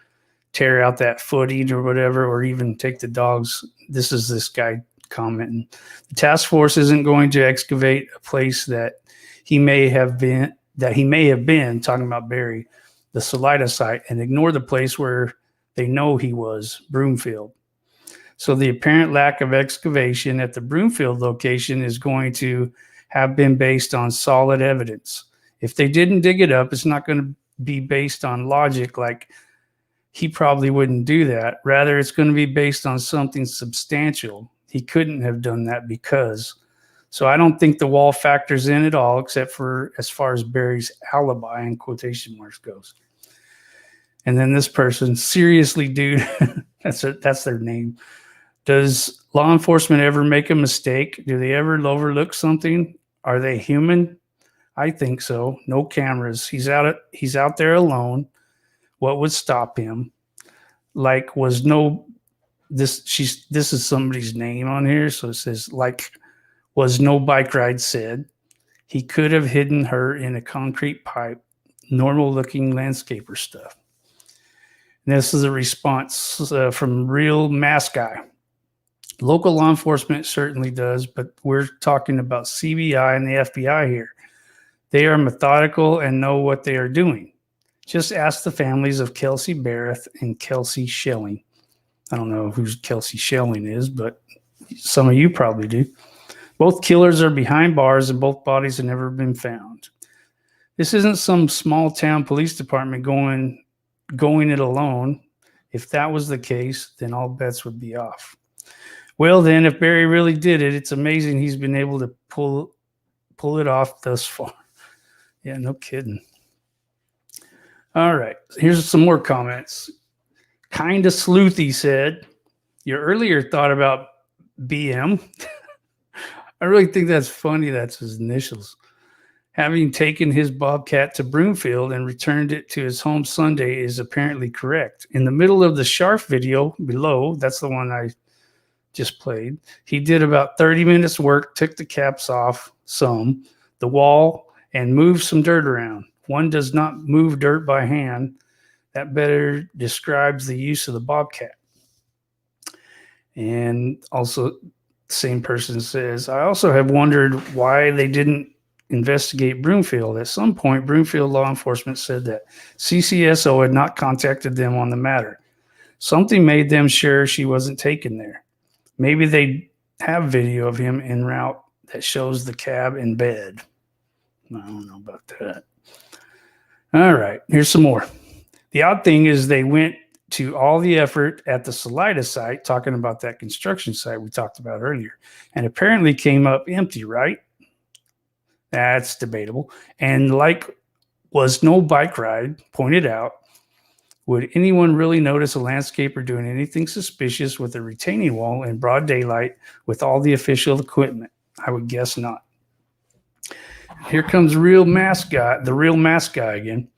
tear out that footage or whatever, or even take the dogs. This is this guy commenting. The task force isn't going to excavate a place that he may have been, talking about Barry, the Salida site, and ignore the place where they know he was, Broomfield. So the apparent lack of excavation at the Broomfield location is going to have been based on solid evidence. If they didn't dig it up, it's not going to be based on logic, like he probably wouldn't do that. Rather, it's going to be based on something substantial. He couldn't have done that because. So I don't think the wall factors in at all, except for as far as Barry's alibi in quotation marks goes. And then this person, seriously, dude, that's their name. Does law enforcement ever make a mistake? Do they ever overlook something? Are they human? I think so. No cameras. He's out there alone. What would stop him? Like this is somebody's name on here, so it says like was no bike ride said. He could have hidden her in a concrete pipe, normal looking landscaper stuff. And this is a response from Real Mass Guy. Local law enforcement certainly does, but we're talking about CBI and the FBI here. They are methodical and know what they are doing. Just ask the families of Kelsey Barrett and Kelsey Schelling. I don't know who Kelsey Schelling is, but some of you probably do. Both killers are behind bars and both bodies have never been found. This isn't some small town police department going it alone. If that was the case, then all bets would be off. Well, then, if Barry really did it, it's amazing he's been able to pull it off thus far. Yeah, no kidding. All right, here's some more comments. Kinda Sleuthy said, your earlier thought about BM. I really think that's funny. That's his initials. Having taken his Bobcat to Broomfield and returned it to his home Sunday is apparently correct. In the middle of the Sharf video below, that's the one I just played, he did about 30 minutes work, took the caps off the wall, and moved some dirt around. One does not move dirt by hand. That better describes the use of the bobcat. And also, same person says, I also have wondered why they didn't investigate Broomfield. At some point, Broomfield law enforcement said that CCSO had not contacted them on the matter. Something made them sure she wasn't taken there. Maybe they have video of him en route that shows the cab in bed. I don't know about that. All right, here's some more. The odd thing is they went to all the effort at the Salida site, talking about that construction site we talked about earlier, and apparently came up empty, right? That's debatable. And like was no bike ride pointed out, would anyone really notice a landscaper doing anything suspicious with a retaining wall in broad daylight with all the official equipment? I would guess not. Here comes the real mask guy again.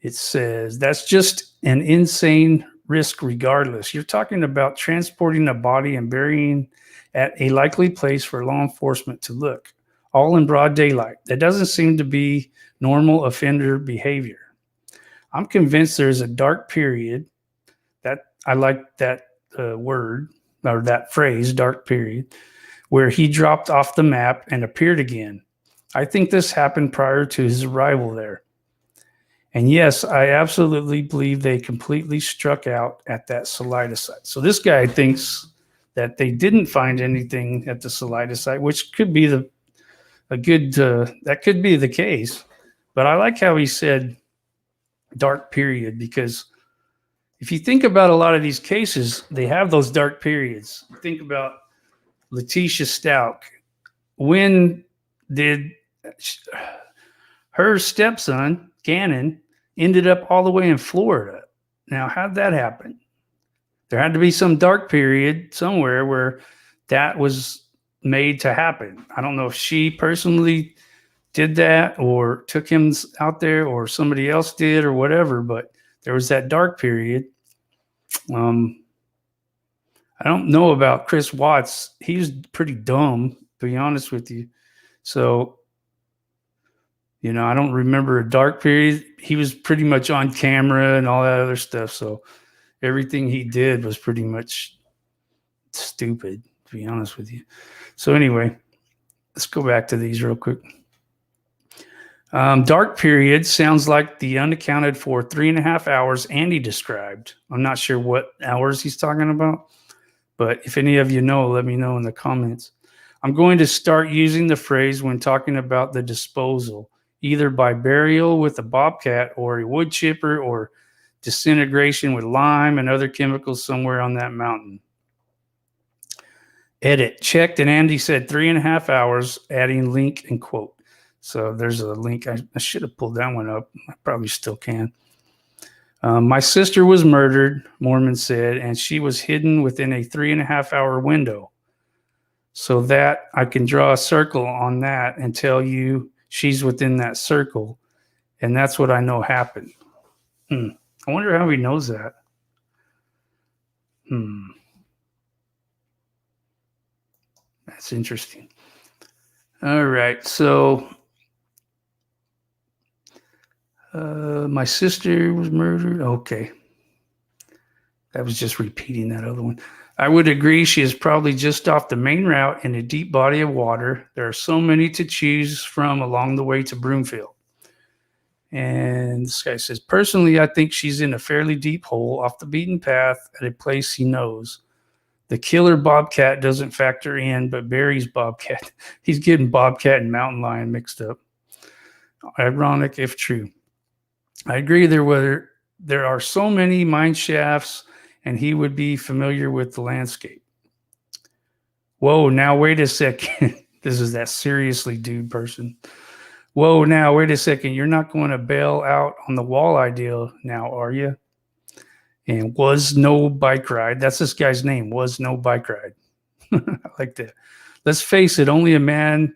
It says, that's just an insane risk regardless. You're talking about transporting a body and burying at a likely place for law enforcement to look, all in broad daylight. That doesn't seem to be normal offender behavior. I'm convinced there's a dark period, that I like that word, or that phrase, dark period, where he dropped off the map and appeared again. I think this happened prior to his arrival there. And yes, I absolutely believe they completely struck out at that Salida site. So this guy thinks that they didn't find anything at the Salida site, which could be that could be the case. But I like how he said dark period, because if you think about a lot of these cases, they have those dark periods. Think about Letitia Stout. When did her stepson, Gannon, ended up all the way in Florida? Now, how'd that happen? There had to be some dark period somewhere where that was made to happen. I don't know if she personally did that or took him out there or somebody else did or whatever, but there was that dark period. I don't know about Chris Watts. He's pretty dumb, to be honest with you. So, I don't remember a dark period. He was pretty much on camera and all that other stuff. So everything he did was pretty much stupid, to be honest with you. So anyway, let's go back to these real quick. Dark period sounds like the unaccounted for 3.5 hours Andy described. I'm not sure what hours he's talking about, but if any of you know, let me know in the comments. I'm going to start using the phrase when talking about the disposal, either by burial with a bobcat or a wood chipper or disintegration with lime and other chemicals somewhere on that mountain. Edit, checked, and Andy said 3.5 hours, adding link and quote. So there's a link. I should have pulled that one up. I probably still can. My sister was murdered, Mormon said, and she was hidden within a 3.5 hour window. So that I can draw a circle on that and tell you she's within that circle. And that's what I know happened. I wonder how he knows that. That's interesting. All right. So my sister was murdered. Okay. That was just repeating that other one. I would agree she is probably just off the main route in a deep body of water. There are so many to choose from along the way to Broomfield. And this guy says, personally, I think she's in a fairly deep hole off the beaten path at a place he knows. The killer bobcat doesn't factor in, but Barry's bobcat. He's getting bobcat and mountain lion mixed up. Ironic if true. I agree there are so many mine shafts, and he would be familiar with the landscape. Whoa, now wait a second. This is that seriously dude person. Whoa, now wait a second. You're not going to bail out on the walleye deal now, are you? And was no bike ride. That's this guy's name. Was no bike ride. I like that. Let's face it. Only a man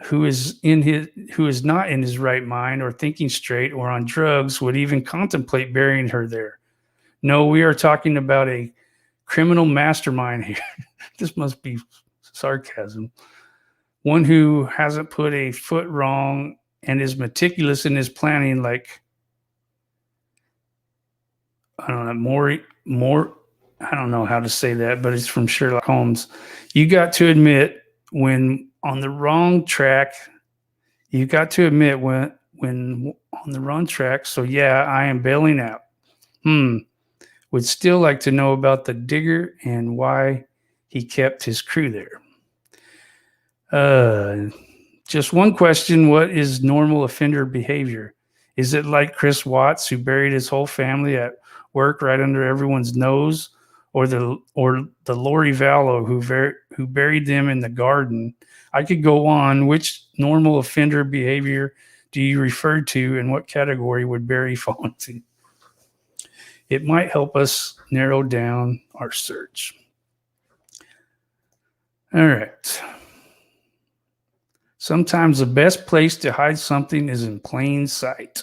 who is not in his right mind or thinking straight or on drugs would even contemplate burying her there. No, we are talking about a criminal mastermind here. This must be sarcasm. One who hasn't put a foot wrong and is meticulous in his planning, like, I don't know, I don't know how to say that, but it's from Sherlock Holmes. You got to admit when on the wrong track. You got to admit when on the wrong track. So yeah, I am bailing out. Would still like to know about the digger and why he kept his crew there. Just one question. What is normal offender behavior? Is it like Chris Watts, who buried his whole family at work right under everyone's nose? Or the Lori Vallow, who buried them in the garden? I could go on. Which normal offender behavior do you refer to, and what category would Barry fall into? It might help us narrow down our search. All right. Sometimes the best place to hide something is in plain sight.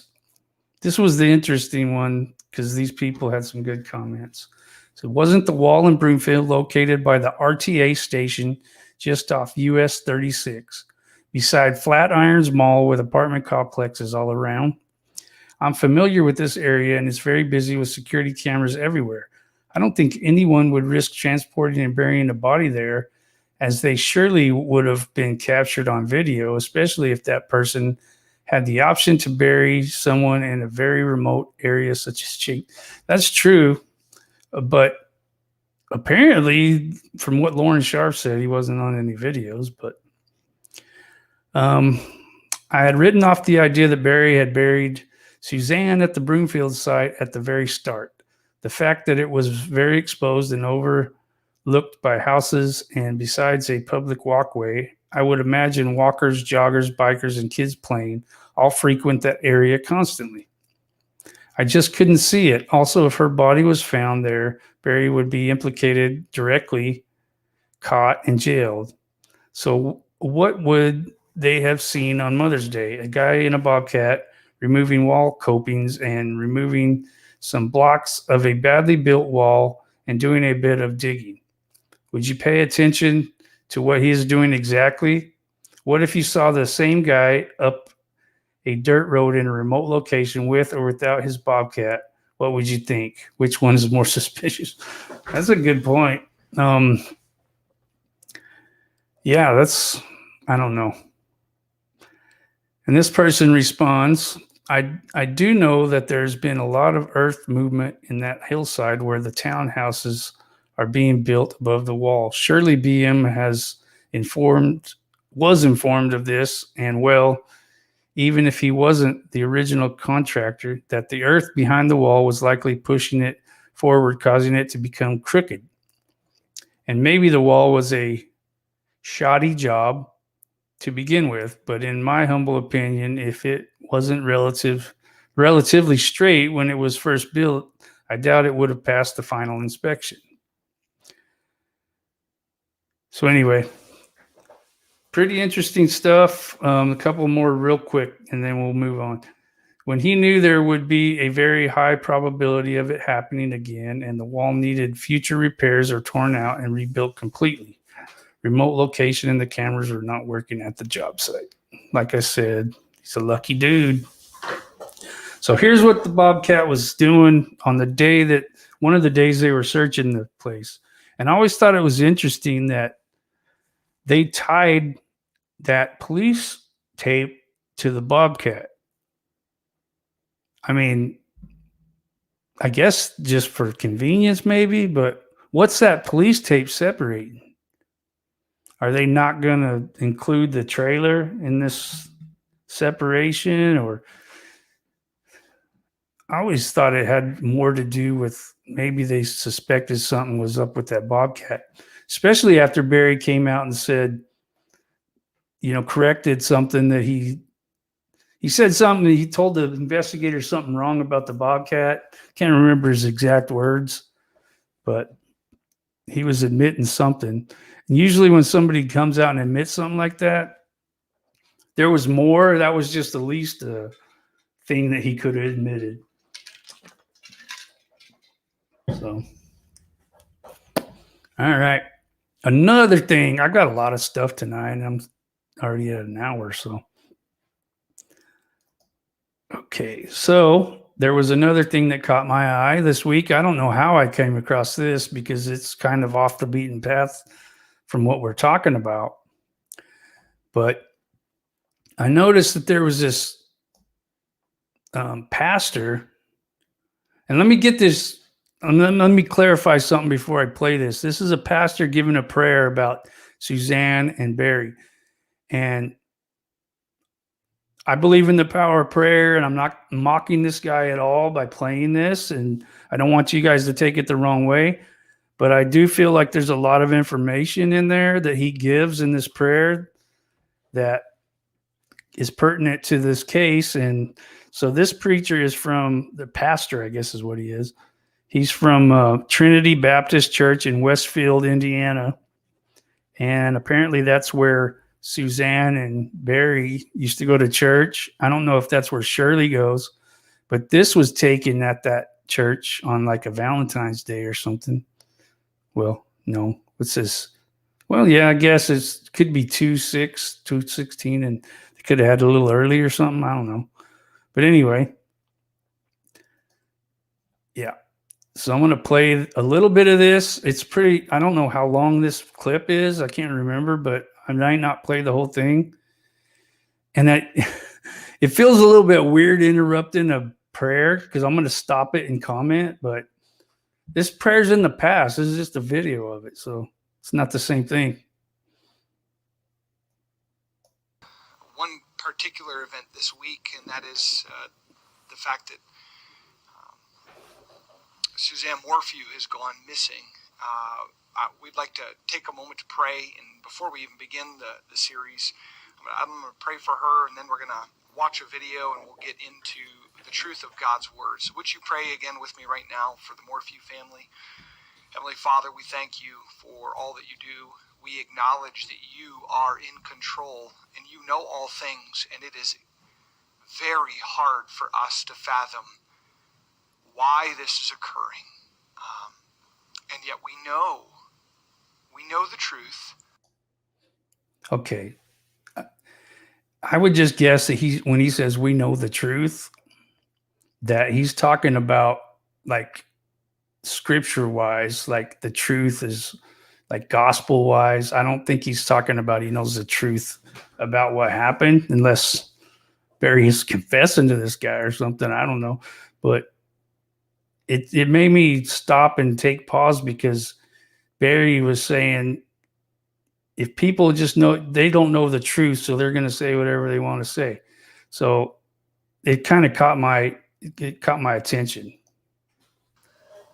This was the interesting one because these people had some good comments. So wasn't the wall in Broomfield located by the RTA station just off US 36, beside Flatirons Mall with apartment complexes all around? I'm familiar with this area and it's very busy with security cameras everywhere. I don't think anyone would risk transporting and burying a body there, as they surely would have been captured on video, especially if that person had the option to bury someone in a very remote area such as Chink. That's true, but apparently, from what Lauren Sharp said, he wasn't on any videos. But I had written off the idea that Barry had buried Suzanne at the Broomfield site at the very start. The fact that it was very exposed and overlooked by houses and besides a public walkway, I would imagine walkers, joggers, bikers, and kids playing all frequent that area constantly. I just couldn't see it. Also, if her body was found there, Barry would be implicated directly, caught, and jailed. So what would they have seen on Mother's Day? A guy in a bobcat removing wall copings and removing some blocks of a badly built wall and doing a bit of digging. Would you pay attention to what he is doing exactly? What if you saw the same guy up a dirt road in a remote location with or without his bobcat? What would you think? Which one is more suspicious? That's a good point. Yeah, I don't know. And this person responds, I do know that there's been a lot of earth movement in that hillside where the townhouses are being built above the wall. Surely BM was informed of this, and well, even if he wasn't the original contractor, that the earth behind the wall was likely pushing it forward, causing it to become crooked. And maybe the wall was a shoddy job to begin with, but in my humble opinion, if it wasn't relatively straight when it was first built, I doubt it would have passed the final inspection. So anyway, pretty interesting stuff. A couple more real quick, and then we'll move on. When he knew there would be a very high probability of it happening again, and the wall needed future repairs or torn out and rebuilt completely. Remote location and the cameras were not working at the job site. Like I said, he's a lucky dude. So here's what the Bobcat was doing on the day that one of the days they were searching the place. And I always thought it was interesting that they tied that police tape to the Bobcat. I mean, I guess just for convenience maybe, but what's that police tape separating? Are they not going to include the trailer in this separation? Or I always thought it had more to do with maybe they suspected something was up with that Bobcat, especially after Barry came out and said, corrected something that he said something. He told the investigator something wrong about the Bobcat. Can't remember his exact words, but he was admitting something. And usually when somebody comes out and admits something like that, there was more. That was just the least thing that he could have admitted. So, all right. Another thing, I got a lot of stuff tonight, and I'm already at an hour. So, Okay, so there was another thing that caught my eye this week. I don't know how I came across this because it's kind of off the beaten path from what we're talking about. But I noticed that there was this pastor, and let me get this, let me clarify something before I play this. This is a pastor giving a prayer about Suzanne and Barry. And I believe in the power of prayer, and I'm not mocking this guy at all by playing this. And I don't want you guys to take it the wrong way, but I do feel like there's a lot of information in there that he gives in this prayer that is pertinent to this case. And so this preacher is from the pastor, I guess is what he is. He's from Trinity Baptist Church in Westfield, Indiana. And apparently that's where Suzanne and Barry used to go to church. I don't know if that's where Shirley goes, but this was taken at that church on like a Valentine's Day or something. Well, no, it says, well, yeah, I guess it could be 2/16, and they could have had a little early or something. I don't know. But anyway, yeah. So I'm going to play a little bit of this. It's pretty, I don't know how long this clip is. I can't remember, but I might not play the whole thing. And that it feels a little bit weird interrupting a prayer because I'm going to stop it and comment, but this prayer's in the past. This is just a video of it. So it's not the same thing. One particular event this week, and that is the fact that Suzanne Morphew has gone missing. We'd like to take a moment to pray, and before we even begin the series, I'm going to pray for her, and then we're going to watch a video, and we'll get into the truth of God's word. So would you pray again with me right now for the Morphew family? Heavenly Father, we thank you for all that you do. We acknowledge that you are in control, and you know all things, and it is very hard for us to fathom why this is occurring. And yet we know the truth. Okay. I would just guess that when he says we know the truth, that he's talking about like scripture wise, like the truth is like gospel wise. I don't think he's talking about he knows the truth about what happened, unless Barry is confessing to this guy or something. I don't know. But it made me stop and take pause because Barry was saying if people just know, they don't know the truth, so they're going to say whatever they want to say. So it kind of caught my attention.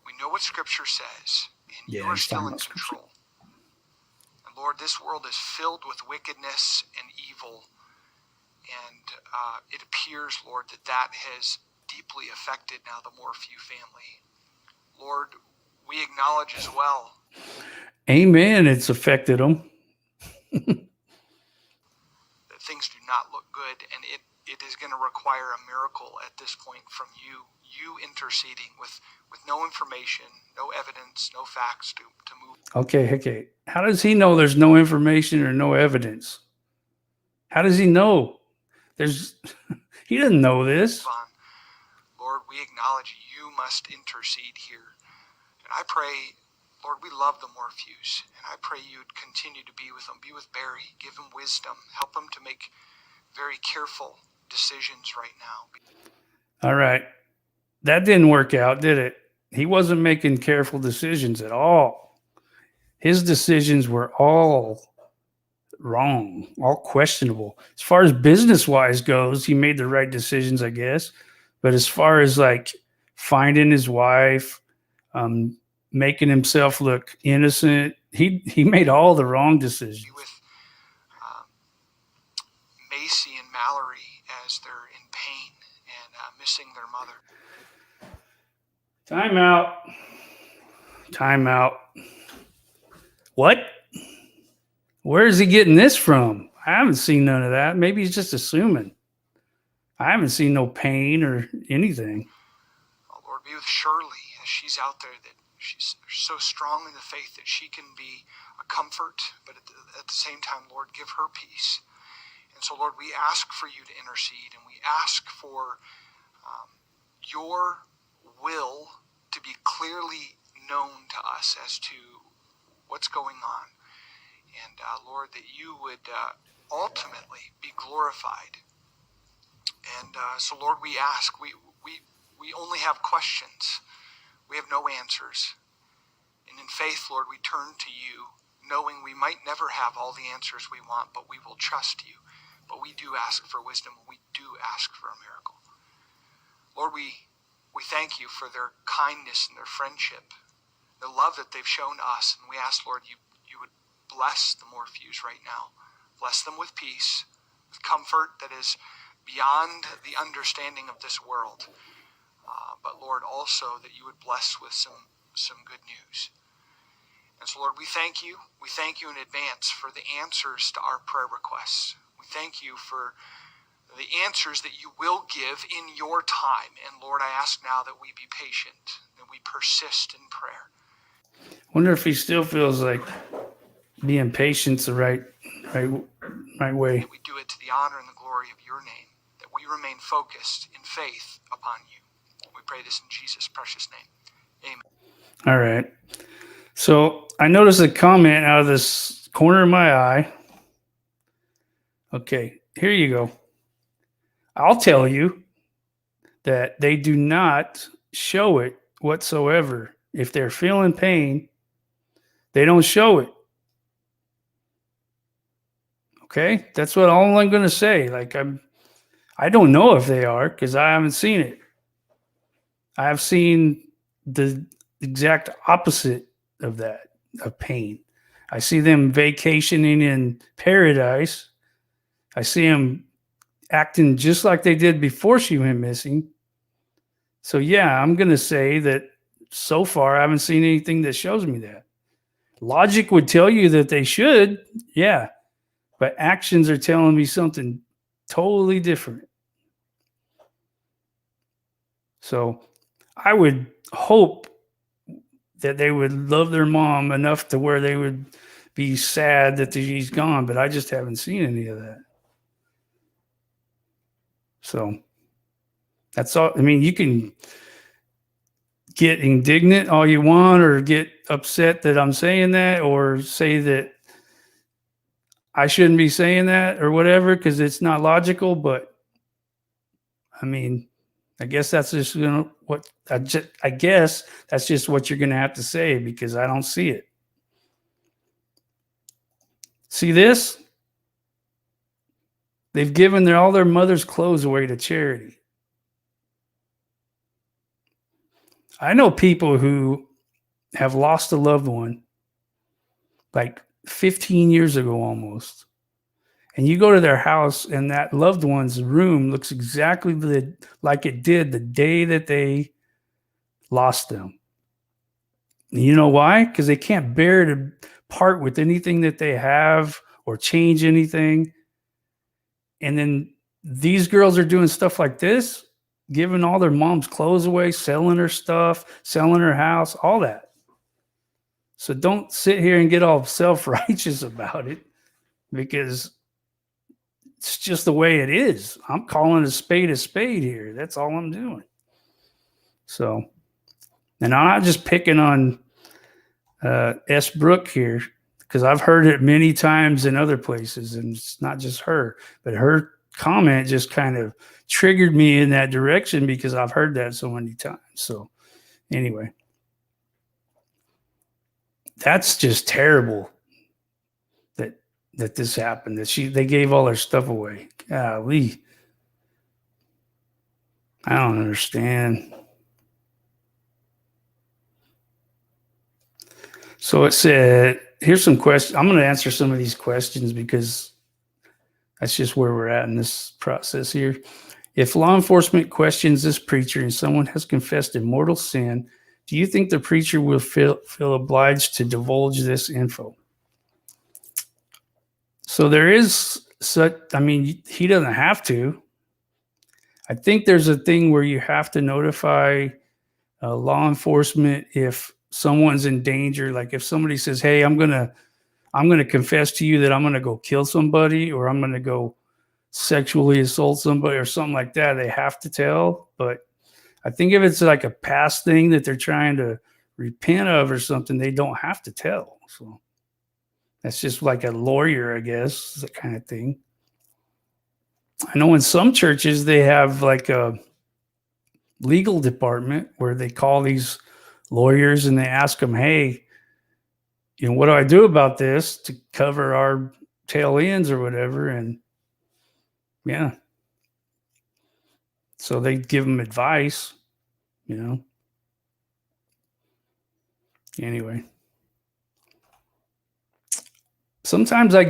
We know what Scripture says, and you are still in control. And Lord, this world is filled with wickedness and evil, and it appears, Lord, that has deeply affected now the Morphew family. Lord, we acknowledge as well. Amen. It's affected them. That things do not look good, and it is going to require a miracle at this point from you interceding with no information, no evidence, no facts to move. Okay. How does he know there's no information or no evidence? How does he know? He doesn't know this. Lord, we acknowledge you must intercede here. And I pray, Lord, we love the Morphews, and I pray you'd continue to be with them, be with Barry, give him wisdom, help him to make very careful decisions right now. All right. That didn't work out, did it? He wasn't making careful decisions at all. His decisions were all wrong, all questionable. As far as business-wise goes, he made the right decisions, I guess. But as far as like finding his wife, making himself look innocent, he made all the wrong decisions. With Macy and Mallory as they're in pain and missing their mother. Time out. What? Where is he getting this from? I haven't seen none of that. Maybe he's just assuming. I haven't seen no pain or anything. Oh, Lord, be with Shirley as she's out there, that she's so strong in the faith that she can be a comfort, but at the same time, Lord, give her peace. And so, Lord, we ask for you to intercede, and we ask for your will to be clearly known to us as to what's going on. And Lord, that you would ultimately be glorified. And so, Lord, we ask, we only have questions. We have no answers. And in faith, Lord, we turn to you, knowing we might never have all the answers we want, but we will trust you. But we do ask for wisdom. We do ask for a miracle. Lord, we thank you for their kindness and their friendship, the love that they've shown us. And we ask, Lord, you would bless the Morphews right now. Bless them with peace, with comfort that is beyond the understanding of this world. But Lord, also that you would bless with some good news. And so, Lord, we thank you. We thank you in advance for the answers to our prayer requests. We thank you for the answers that you will give in your time. And Lord, I ask now that we be patient, that we persist in prayer. Wonder if he still feels like being patient's the right way. That we do it to the honor and the glory of your name, that we remain focused in faith upon you. We pray this in Jesus' precious name. Amen. All right. So I noticed a comment out of this corner of my eye. Okay, here you go. I'll tell you that they do not show it whatsoever. If they're feeling pain, they don't show it. Okay, that's what all I'm going to say. Like I don't know if they are because I haven't seen it. I have seen the exact opposite of that, of pain. I see them vacationing in paradise. I see them acting just like they did before she went missing. So yeah, I'm going to say that so far I haven't seen anything that shows me that. Logic would tell you that they should, yeah, but actions are telling me something totally different. So I would hope that they would love their mom enough to where they would be sad that she's gone, but I just haven't seen any of that. So that's all. I mean, you can get indignant all you want or get upset that I'm saying that or say that I shouldn't be saying that or whatever because it's not logical, but I mean, I guess that's just what I guess that's just what you're going to have to say because I don't see it. See this? They've given all their mother's clothes away to charity. I know people who have lost a loved one like 15 years ago almost. And you go to their house and that loved one's room looks exactly like it did the day that they lost them. And you know why? Because they can't bear to part with anything that they have or change anything. And then these girls are doing stuff like this, giving all their mom's clothes away, selling her stuff, selling her house, all that. So don't sit here and get all self-righteous about it because it's just the way it is. I'm calling a spade here. That's all I'm doing. So, and I'm not just picking on S. Brooke here because I've heard it many times in other places, and it's not just her, but her comment just kind of triggered me in that direction because I've heard that so many times. So, anyway, that's just terrible that this happened. They gave all their stuff away. Golly, I don't understand. So it said, here's some questions. I'm going to answer some of these questions because that's just where we're at in this process here. If law enforcement questions this preacher and someone has confessed a mortal sin, do you think the preacher will feel obliged to divulge this info? So there is such, I mean, he doesn't have to. I think there's a thing where you have to notify law enforcement if someone's in danger. Like if somebody says, hey, I'm gonna confess to you that I'm gonna go kill somebody or I'm gonna go sexually assault somebody or something like that, they have to tell. But I think if it's like a past thing that they're trying to repent of or something, they don't have to tell. So that's just like a lawyer, I guess, that kind of thing. I know in some churches they have like a legal department where they call these lawyers and they ask them, hey, you know, what do I do about this to cover our tail ends or whatever? And yeah. So they give them advice, you know. Anyway. Sometimes I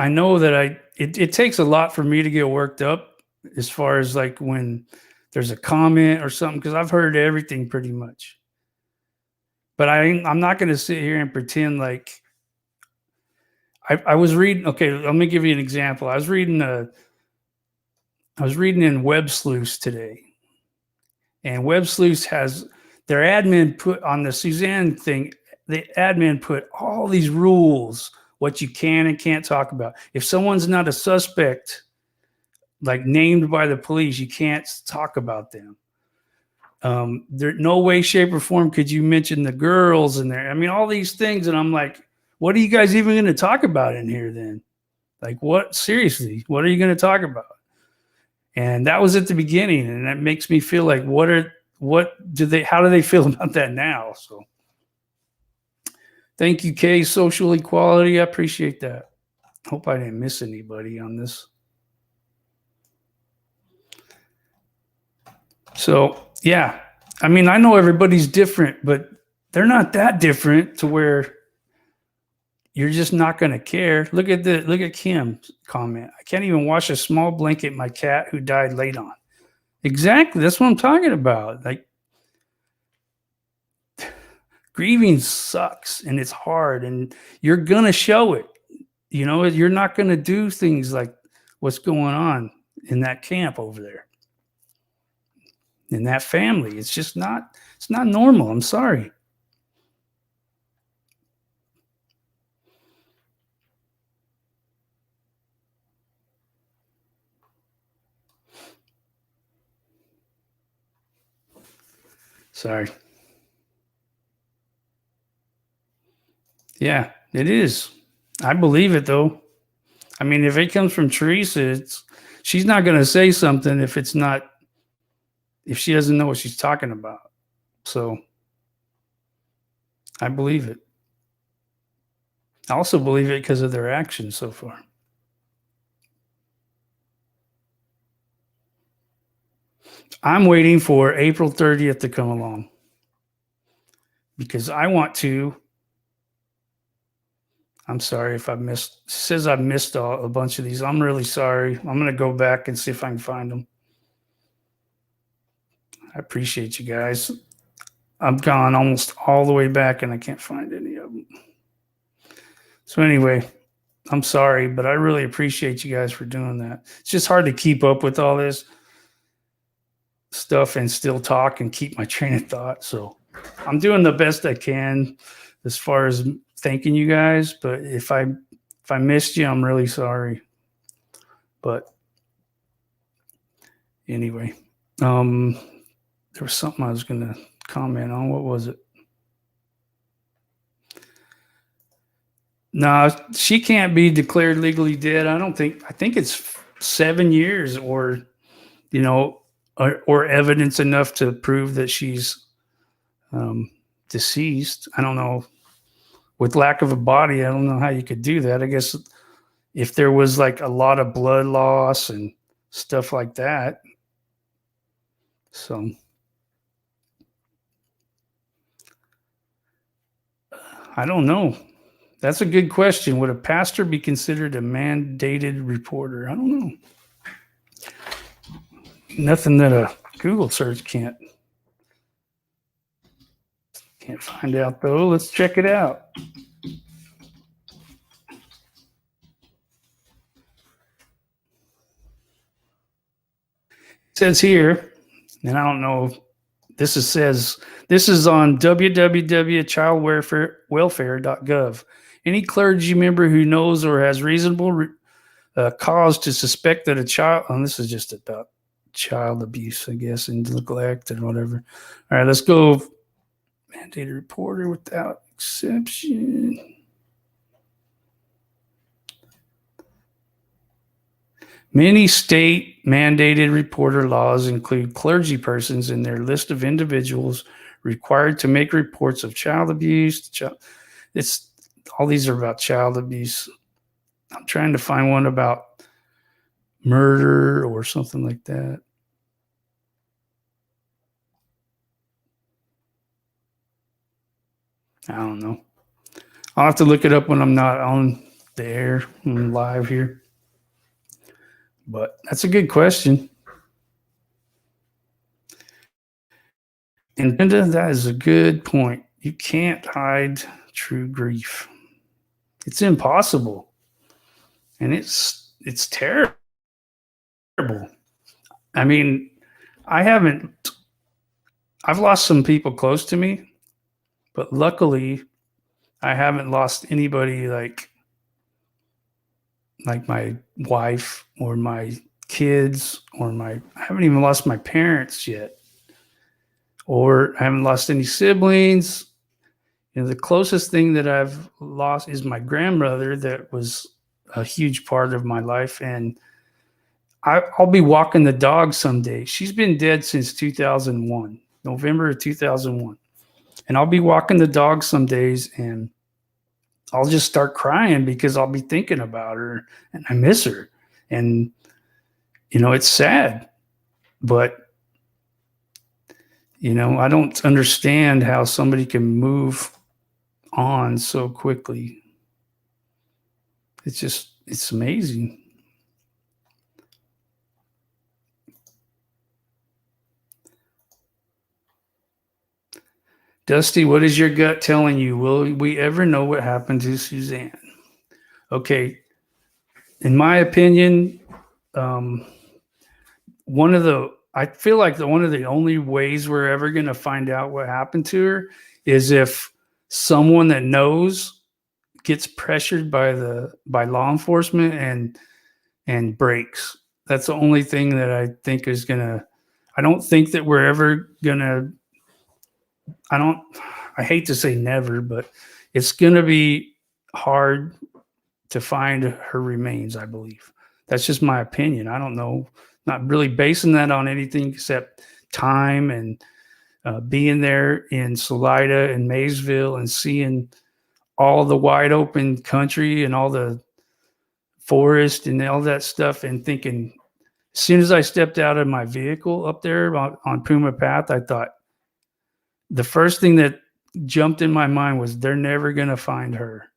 know that it takes a lot for me to get worked up as far as like when there's a comment or something, because I've heard everything pretty much. But I'm not going to sit here and pretend like I was reading. Okay, let me give you an example. I was reading in Web Sleuth today, and Web Sleuth has their admin put on the Suzanne thing. The admin put all these rules, what you can and can't talk about. If someone's not a suspect, like named by the police, you can't talk about them. There, no way, shape, or form could you mention the girls in there. I mean, all these things, and I'm like, what are you guys even going to talk about in here then? Like, what? Seriously, what are you going to talk about? And that was at the beginning, and that makes me feel like, how do they feel about that now? So, thank you, Kay. Social equality, I appreciate that. Hope I didn't miss anybody on this. So, yeah, I mean, I know everybody's different, but they're not that different to where you're just not going to care. Look at Kim's comment. I can't even wash a small blanket my cat who died laid on. Exactly. That's what I'm talking about. Like, grieving sucks and it's hard and you're going to show it. You know, you're not going to do things like what's going on in that camp over there. In that family. It's just not normal. I'm sorry. Sorry. Yeah, it is. I believe it though. I mean, if it comes from Teresa, she's not going to say something if she doesn't know what she's talking about. So I believe it. I also believe it because of their actions so far. I'm waiting for April 30th to come along because I want to. I'm sorry if says I've missed a bunch of these. I'm really sorry. I'm going to go back and see if I can find them. I appreciate you guys. I've gone almost all the way back and I can't find any of them. So anyway, I'm sorry, but I really appreciate you guys for doing that. It's just hard to keep up with all this stuff and still talk and keep my train of thought. So I'm doing the best I can as far as thanking you guys. But if I missed you, I'm really sorry. But anyway, there was something I was going to comment on. What was it? No, she can't be declared legally dead. I think it's 7 years or, you know, or evidence enough to prove that she's deceased. I don't know. With lack of a body, I don't know how you could do that. I guess if there was like a lot of blood loss and stuff like that. So I don't know. That's a good question. Would a pastor be considered a mandated reporter? I don't know. Nothing that a Google search can't find out though. Let's check it out. It says here, and I don't know, this is on www.childwelfare.gov. Any clergy member who knows or has reasonable cause to suspect that a child, and this is just about child abuse, I guess, and neglect and whatever. All right, let's go. Mandated reporter without exception. Many state mandated reporter laws include clergy persons in their list of individuals required to make reports of child abuse. It's all these are about child abuse. I'm trying to find one about murder or something like that. I don't know. I'll have to look it up when I'm not on the air and live here. But that's a good question. And Brenda, that is a good point. You can't hide true grief. It's impossible. And it's terrible. I mean, I've lost some people close to me, but luckily I haven't lost anybody like my wife or my kids or I haven't even lost my parents yet. Or I haven't lost any siblings. You know, the closest thing that I've lost is my grandmother that was a huge part of my life. And I'll be walking the dog someday. She's been dead since 2001, November of 2001. And I'll be walking the dog some days and I'll just start crying because I'll be thinking about her and I miss her. And, you know, it's sad, but, you know, I don't understand how somebody can move on so quickly. It's amazing. Dusty, what is your gut telling you? Will we ever know what happened to Suzanne? Okay. In my opinion, I feel like one of the only ways we're ever going to find out what happened to her is if someone that knows gets pressured by law enforcement and breaks. That's the only thing that I think is I don't think that we're ever gonna, I hate to say never, but it's gonna be hard to find her remains, I believe. That's just my opinion. I don't know, not really basing that on anything except time and being there in Salida and Maysville and seeing all the wide open country and all the forest and all that stuff and thinking, as soon as I stepped out of my vehicle up there on Puma Path, I thought the first thing that jumped in my mind was they're never going to find her,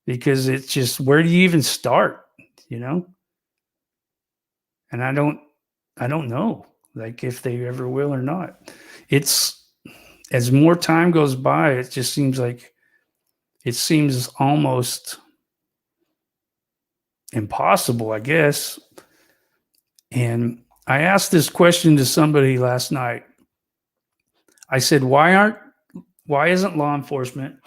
because it's just, where do you even start, you know? And I don't know, like, if they ever will or not. It's, as more time goes by, it just seems like, it seems almost impossible, I guess. And I asked this question to somebody last night. I said, why isn't law enforcement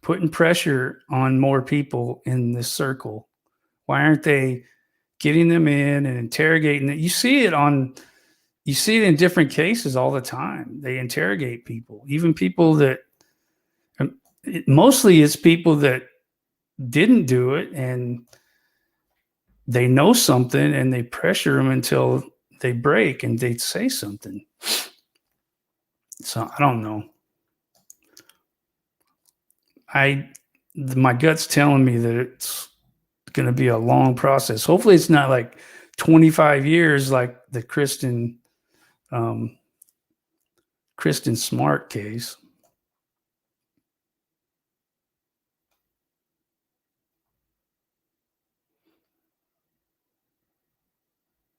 putting pressure on more people in this circle? Why aren't they getting them in and interrogating them? You see it in different cases all the time. They interrogate people, even people that, mostly it's people that didn't do it and they know something and they pressure them until they break and they say something. So I don't know. My gut's telling me that it's going to be a long process. Hopefully it's not like 25 years like the Kristen Smart case.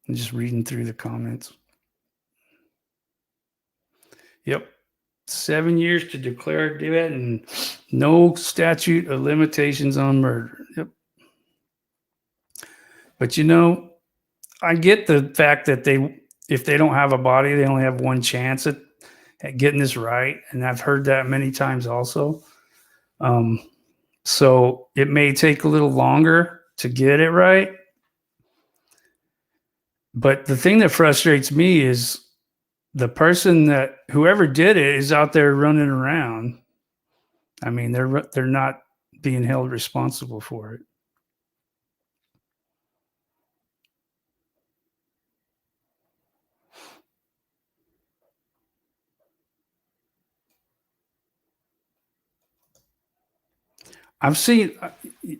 I'm just reading through the comments. Yep. 7 years to declare dead and no statute of limitations on murder. Yep. But you know, I get the fact that if they don't have a body, they only have one chance at getting this right. And I've heard that many times also. So it may take a little longer to get it right, But the thing that frustrates me is the person that whoever did it is out there running around. I mean, they're not being held responsible for it. I've seen,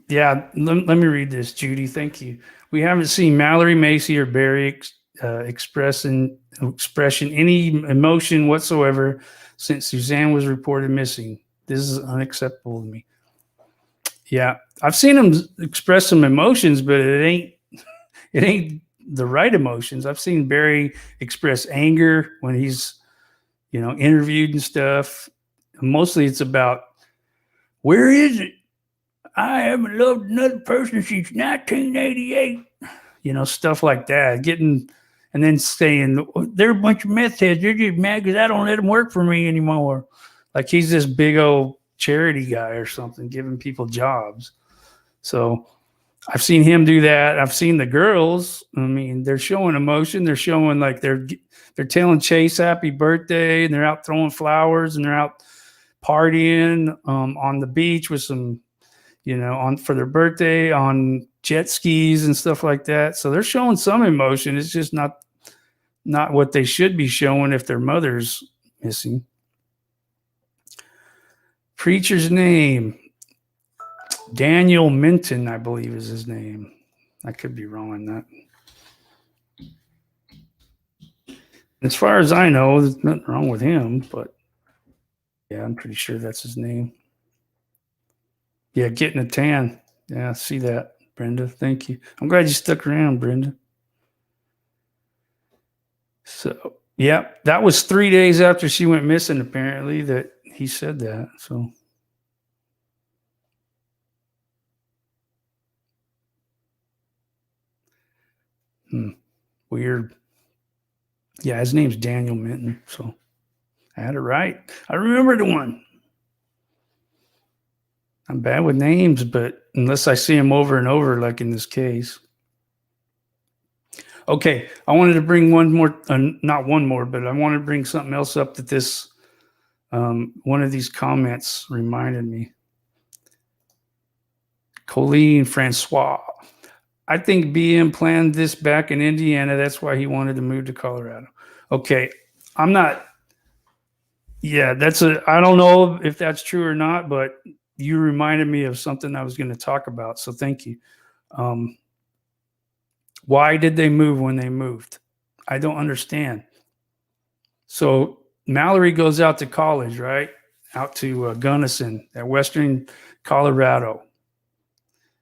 yeah, let me read this, Judy. Thank you. We haven't seen Mallory, Macy, or Barry expression any emotion whatsoever since Suzanne was reported missing. This is unacceptable to me. Yeah, I've seen them express some emotions, but it ain't the right emotions. I've seen Barry express anger when he's, interviewed and stuff. Mostly it's about, where is it? I haven't loved another person since 1988. Stuff like that. And then saying, they're a bunch of meth heads. They're just mad because I don't let them work for me anymore. Like he's this big old charity guy or something, giving people jobs. So I've seen him do that. I've seen the girls. I mean, they're showing emotion. They're showing like they're telling Chase happy birthday, and they're out throwing flowers, and they're out partying on the beach with some, on for their birthday on jet skis and stuff like that. So they're showing some emotion. It's just not what they should be showing if their mother's missing. Preacher's name, Daniel Minton, I believe is his name. I could be wrong on that. As far as I know, there's nothing wrong with him, but yeah, I'm pretty sure that's his name. Yeah, getting a tan. Yeah, I see that, Brenda. Thank you. I'm glad you stuck around, Brenda. So, yeah, that was 3 days after she went missing, apparently, that he said that. So, weird. Yeah, his name's Daniel Minton. So, I had it right. I remembered the one. I'm bad with names, but unless I see them over and over, like in this case. Okay, I wanted to bring one more, not one more, but I wanted to bring something else up that this, one of these comments reminded me. Colleen Francois. I think BM planned this back in Indiana. That's why he wanted to move to Colorado. Okay, I'm not, yeah, I don't know if that's true or not, but you reminded me of something I was going to talk about. So thank you. Why did they move when they moved? I don't understand. So Mallory goes out to college, right? Out to Gunnison at Western Colorado.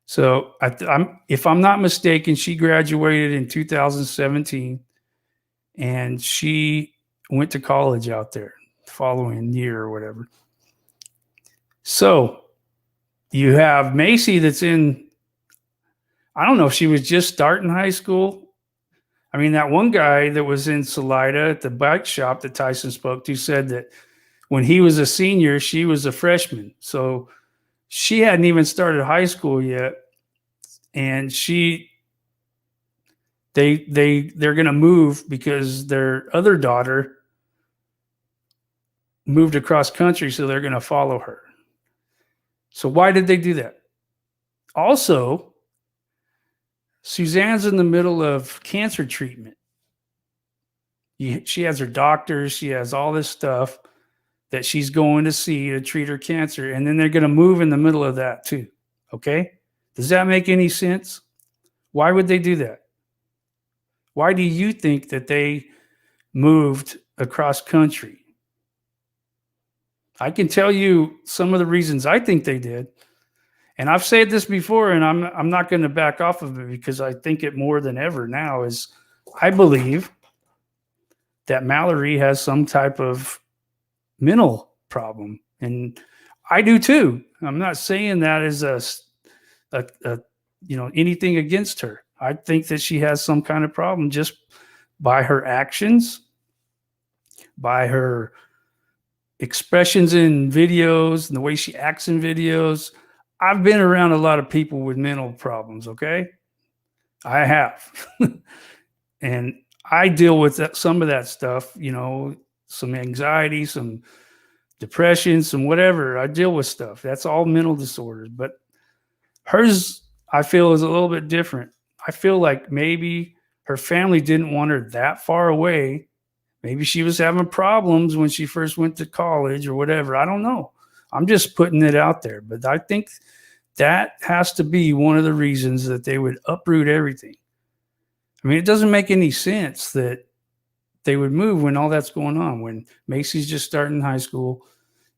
So if I'm not mistaken, she graduated in 2017, and she went to college out there the following year or whatever. So you have Macy that's in, I don't know if she was just starting high school. I mean, that one guy that was in Salida at the bike shop that Tyson spoke to said that when he was a senior, she was a freshman. So she hadn't even started high school yet. And they're going to move because their other daughter moved across country. So they're going to follow her. So why did they do that? Also, Suzanne's in the middle of cancer treatment. She has her doctors. She has all this stuff that she's going to see to treat her cancer. And then they're going to move in the middle of that too. Okay? Does that make any sense? Why would they do that? Why do you think that they moved across country? I can tell you some of the reasons I think they did. And I've said this before, and I'm not going to back off of it because I think it more than ever now is I believe that Mallory has some type of mental problem. And I do too. I'm not saying that as anything against her. I think that she has some kind of problem just by her actions, by her expressions in videos, and the way she acts in videos. I've been around a lot of people with mental problems, okay? I have. And I deal with some of that stuff, you know, some anxiety, some depression, some whatever. I deal with stuff. That's all mental disorders. But hers, I feel, is a little bit different. I feel like maybe her family didn't want her that far away. Maybe she was having problems when she first went to college or whatever. I don't know. I'm just putting it out there. But I think that has to be one of the reasons that they would uproot everything. I mean, it doesn't make any sense that they would move when all that's going on, when Macy's just starting high school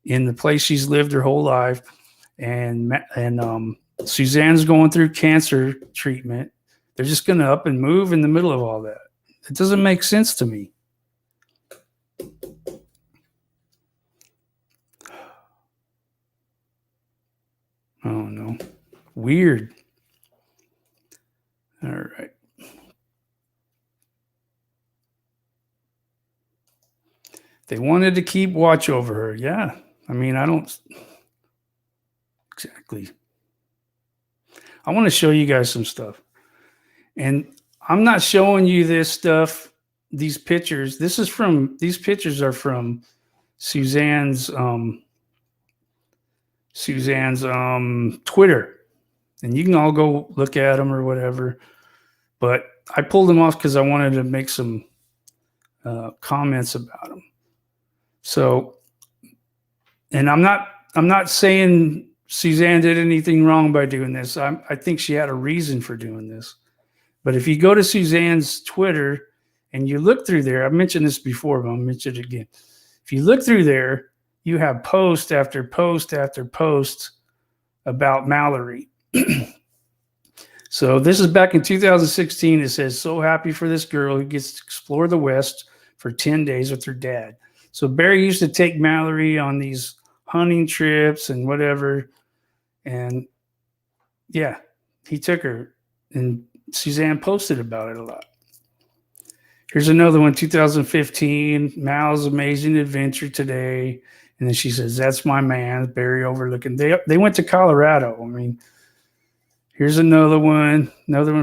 in the place she's lived her whole life, and Suzanne's going through cancer treatment. They're just going to up and move in the middle of all that. It doesn't make sense to me. Oh, no. Weird. All right. They wanted to keep watch over her. Yeah. I mean, I don't exactly. I want to show you guys some stuff. And I'm not showing you this stuff, these pictures. These pictures are from Suzanne's Twitter. And you can all go look at them or whatever. But I pulled them off because I wanted to make some comments about them. So, and I'm not saying Suzanne did anything wrong by doing this. I think she had a reason for doing this. But if you go to Suzanne's Twitter and you look through there, I've mentioned this before, but I'll mention it again. If you look through there, you have post after post after post about Mallory. So this is back in 2016. It says, so happy for this girl who gets to explore the West for 10 days with her dad. So Barry used to take Mallory on these hunting trips and whatever. And yeah, he took her, and Suzanne posted about it a lot. Here's another one, 2015, Mal's amazing adventure today. And then she says, that's my man, Barry overlooking. They went to Colorado. I mean, here's another one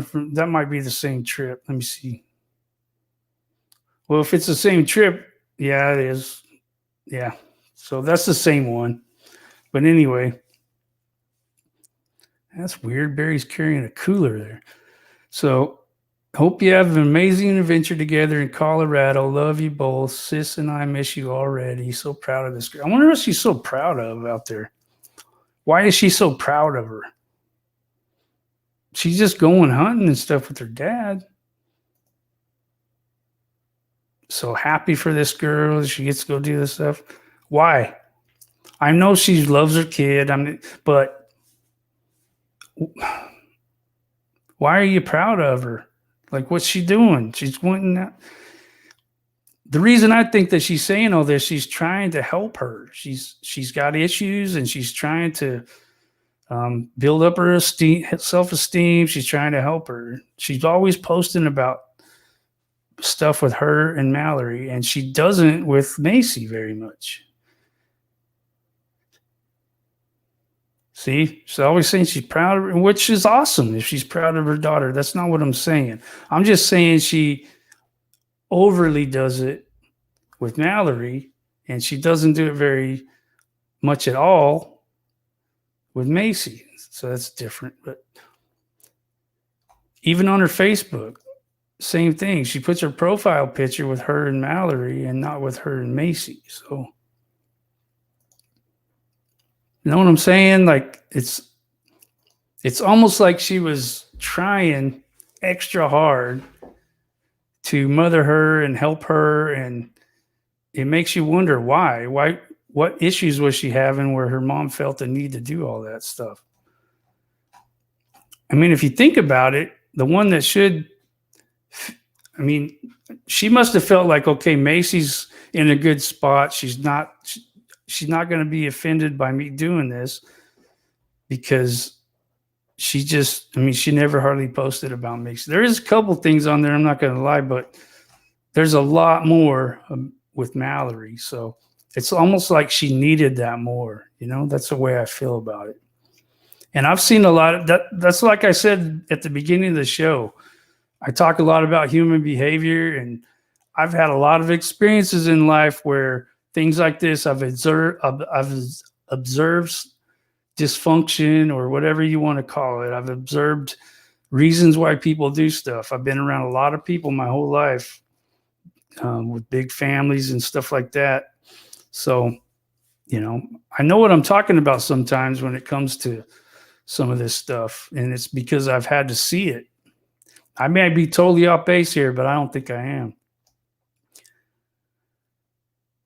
from, that might be the same trip. Let me see. Well, if it's the same trip, yeah, it is. Yeah. So that's the same one. But anyway, that's weird. Barry's carrying a cooler there. So hope you have an amazing adventure together in Colorado. Love you both. Sis and I miss you already. So proud of this girl. I wonder what she's so proud of out there. Why is she so proud of her? She's just going hunting and stuff with her dad. So happy for this girl. She gets to go do this stuff. Why? I know she loves her kid. But why are you proud of her? Like, what's she doing? She's wanting that. The reason I think that she's saying all this, she's trying to help her. She's got issues, and she's trying to build up her self-esteem. She's trying to help her. She's always posting about stuff with her and Mallory, and she doesn't with Macy very much. See, she's always saying she's proud of her, which is awesome if she's proud of her daughter. That's not what I'm saying. I'm just saying she overly does it with Mallory, and she doesn't do it very much at all with Macy. So that's different. But even on her Facebook, same thing. She puts her profile picture with her and Mallory and not with her and Macy. So, you know what I'm saying? Like, it's almost like she was trying extra hard to mother her and help her, and it makes you wonder why. What issues was she having where her mom felt the need to do all that stuff? I mean, if you think about it, the one that should, I mean, she must have felt like, okay, Macy's in a good spot. She's not going to be offended by me doing this, because she never hardly posted about Macy. There is a couple things on there, I'm not going to lie, but there's a lot more with Mallory. So it's almost like she needed that more. You know, that's the way I feel about it. And I've seen a lot of that. That's like I said at the beginning of the show. I talk a lot about human behavior, and I've had a lot of experiences in life where things like this I've observed dysfunction or whatever you want to call it. I've observed reasons why people do stuff. I've been around a lot of people my whole life with big families and stuff like that. So, I know what I'm talking about sometimes when it comes to some of this stuff, and it's because I've had to see it. I may be totally off base here, but I don't think I am.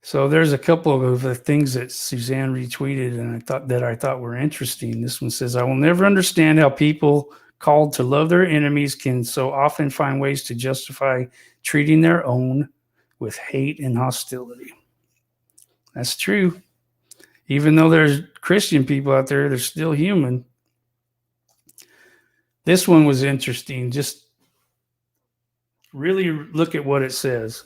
So there's a couple of the things that Suzanne retweeted and I thought were interesting. This one says, "I will never understand how people called to love their enemies can so often find ways to justify treating their own with hate and hostility." That's true. Even though there's Christian people out there, they're still human. This one was interesting. Just really look at what it says.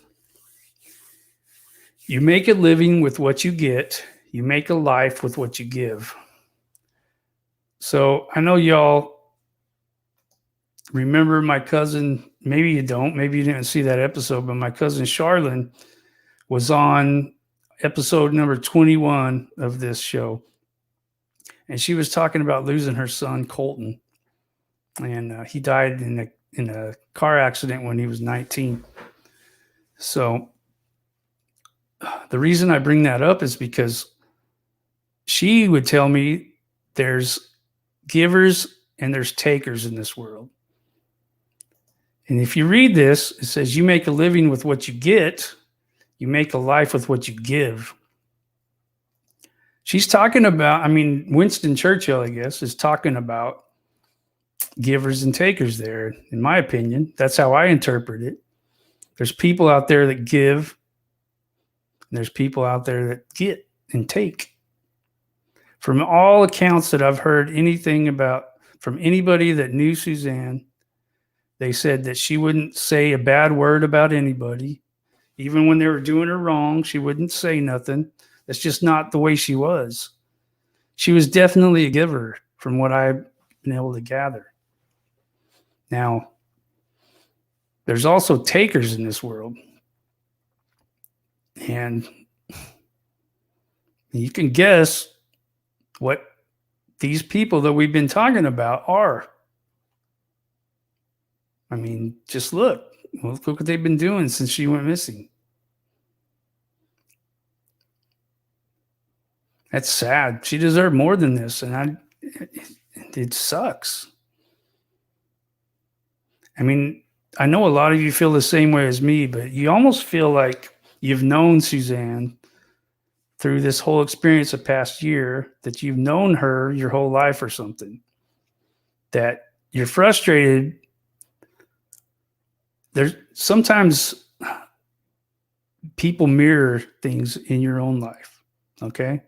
"You make a living with what you get. You make a life with what you give." So I know y'all remember my cousin. Maybe you don't. Maybe you didn't see that episode, but my cousin Charlene was on episode number 21 of this show. And she was talking about losing her son, Colton. And he died in a car accident when he was 19. So the reason I bring that up is because she would tell me there's givers and there's takers in this world. And if you read this, it says you make a living with what you get, you make a life with what you give. She's talking about, Winston Churchill, I guess, is talking about givers and takers there, in my opinion. That's how I interpret it. There's people out there that give, and there's people out there that get and take. From all accounts that I've heard anything about from anybody that knew Suzanne, they said that she wouldn't say a bad word about anybody. Even when they were doing her wrong, she wouldn't say nothing. That's just not the way she was. She was definitely a giver from what I've been able to gather. Now, there's also takers in this world. And you can guess what these people that we've been talking about are. Just look. Look what they've been doing since she went missing. That's sad. She deserved more than this, and it sucks. I know a lot of you feel the same way as me, but you almost feel like you've known Suzanne through this whole experience of past year, that you've known her your whole life or something, that you're frustrated. There's sometimes people mirror things in your own life. Okay.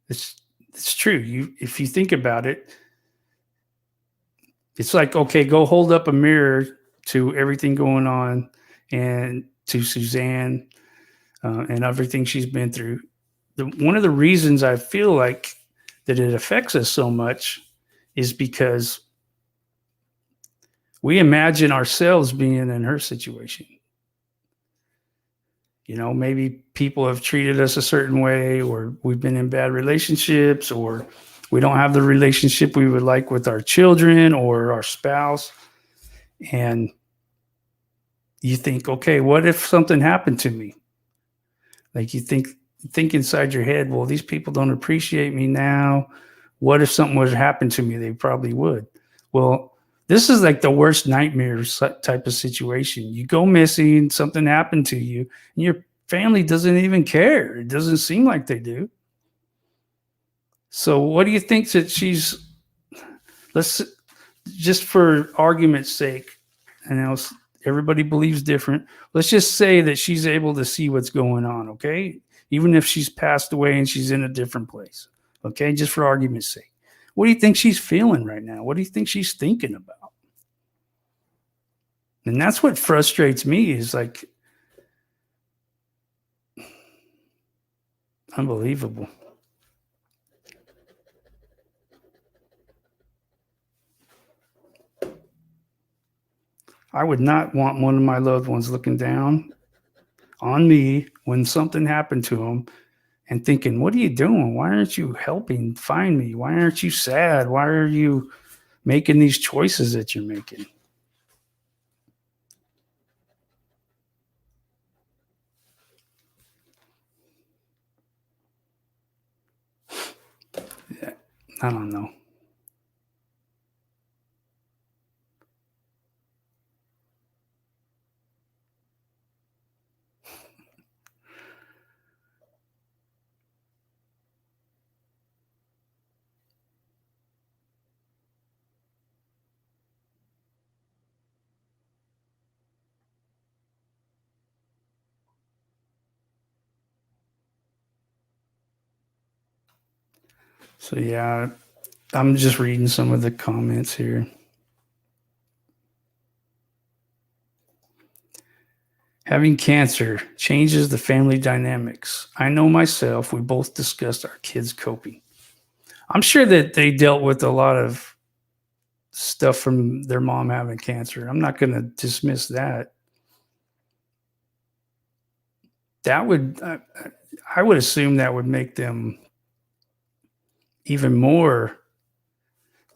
It's true. If you think about it, it's like, okay, go hold up a mirror to everything going on and to Suzanne and everything she's been through. One of the reasons I feel like that it affects us so much is because we imagine ourselves being in her situation. Maybe people have treated us a certain way, or we've been in bad relationships, or we don't have the relationship we would like with our children or our spouse. And you think, okay, what if something happened to me? Like you think inside your head, well, these people don't appreciate me now. What if something would happen to me? They probably would. Well, this is like the worst nightmare type of situation. You go missing, something happened to you, and your family doesn't even care. It doesn't seem like they do. So what do you think that let's just for argument's sake, and everybody believes different. Let's just say that she's able to see what's going on, okay? Even if she's passed away and she's in a different place, okay? Just for argument's sake. What do you think she's feeling right now? What do you think she's thinking about? And that's what frustrates me, is like, unbelievable. I would not want one of my loved ones looking down on me when something happened to them and thinking, what are you doing? Why aren't you helping find me? Why aren't you sad? Why are you making these choices that you're making? Yeah, I don't know. So yeah, I'm just reading some of the comments here. Having cancer changes the family dynamics. I know myself, we both discussed our kids coping. I'm sure that they dealt with a lot of stuff from their mom having cancer. I'm not going to dismiss that. That would, I would assume that would make them even more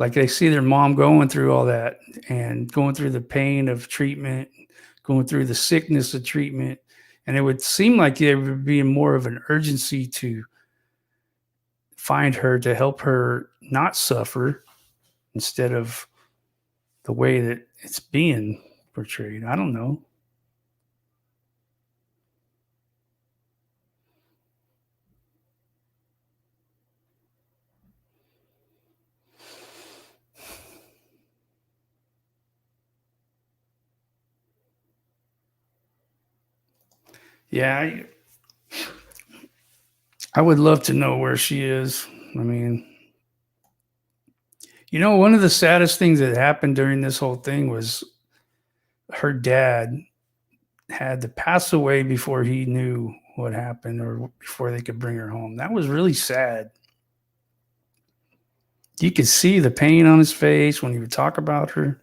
like they see their mom going through all that and going through the pain of treatment, going through the sickness of treatment. And it would seem like there would be more of an urgency to find her to help her not suffer instead of the way that it's being portrayed. I don't know. Yeah, I would love to know where she is. I mean, you know, one of the saddest things that happened during this whole thing was her dad had to pass away before he knew what happened or before they could bring her home. That was really sad. You could see the pain on his face when he would talk about her.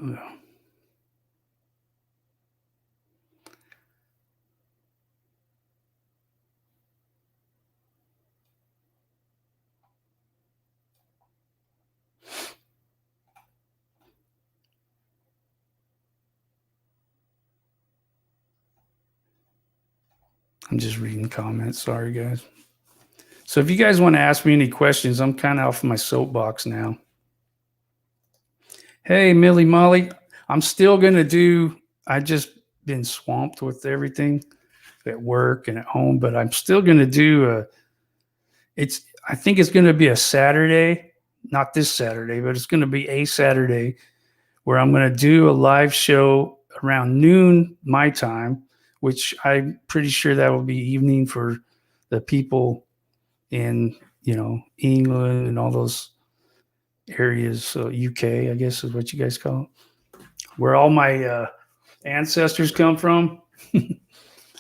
Oh. I'm just reading comments. Sorry, guys. So if you guys want to ask me any questions, I'm kind of off my soapbox now. Hey, Millie Molly, I'm still going to do, I just been swamped with everything at work and at home, but I'm still going to do I think it's going to be a Saturday, not this Saturday, but it's going to be a Saturday where I'm going to do a live show around noon my time, which I'm pretty sure that will be evening for the people in, England and all those areas. So UK, I guess is what you guys call it, where all my ancestors come from.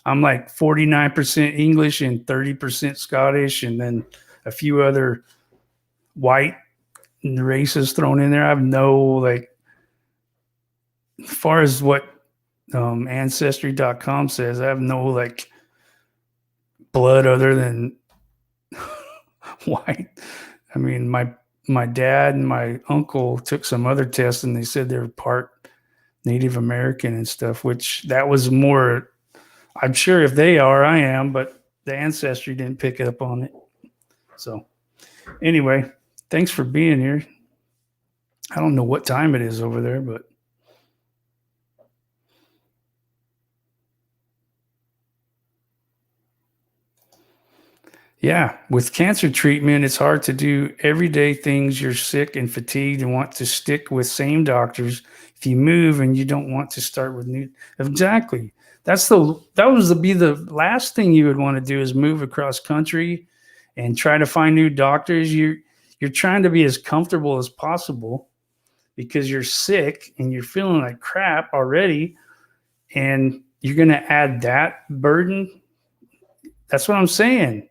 I'm like 49% English and 30% Scottish, and then a few other white races thrown in there. I have no, like, as far as what ancestry.com says, I have no like blood other than white. I mean, my dad and my uncle took some other tests and they said they were part Native American and stuff, which that was more, I'm sure if they are, I am, but the ancestry didn't pick up on it. So anyway, thanks for being here. I don't know what time it is over there, but yeah, with cancer treatment, it's hard to do everyday things. You're sick and fatigued and want to stick with same doctors. If you move and you don't want to start with new, exactly. Be the last thing you would want to do is move across country and try to find new doctors. You're trying to be as comfortable as possible because you're sick and you're feeling like crap already, and you're going to add that burden. That's what I'm saying.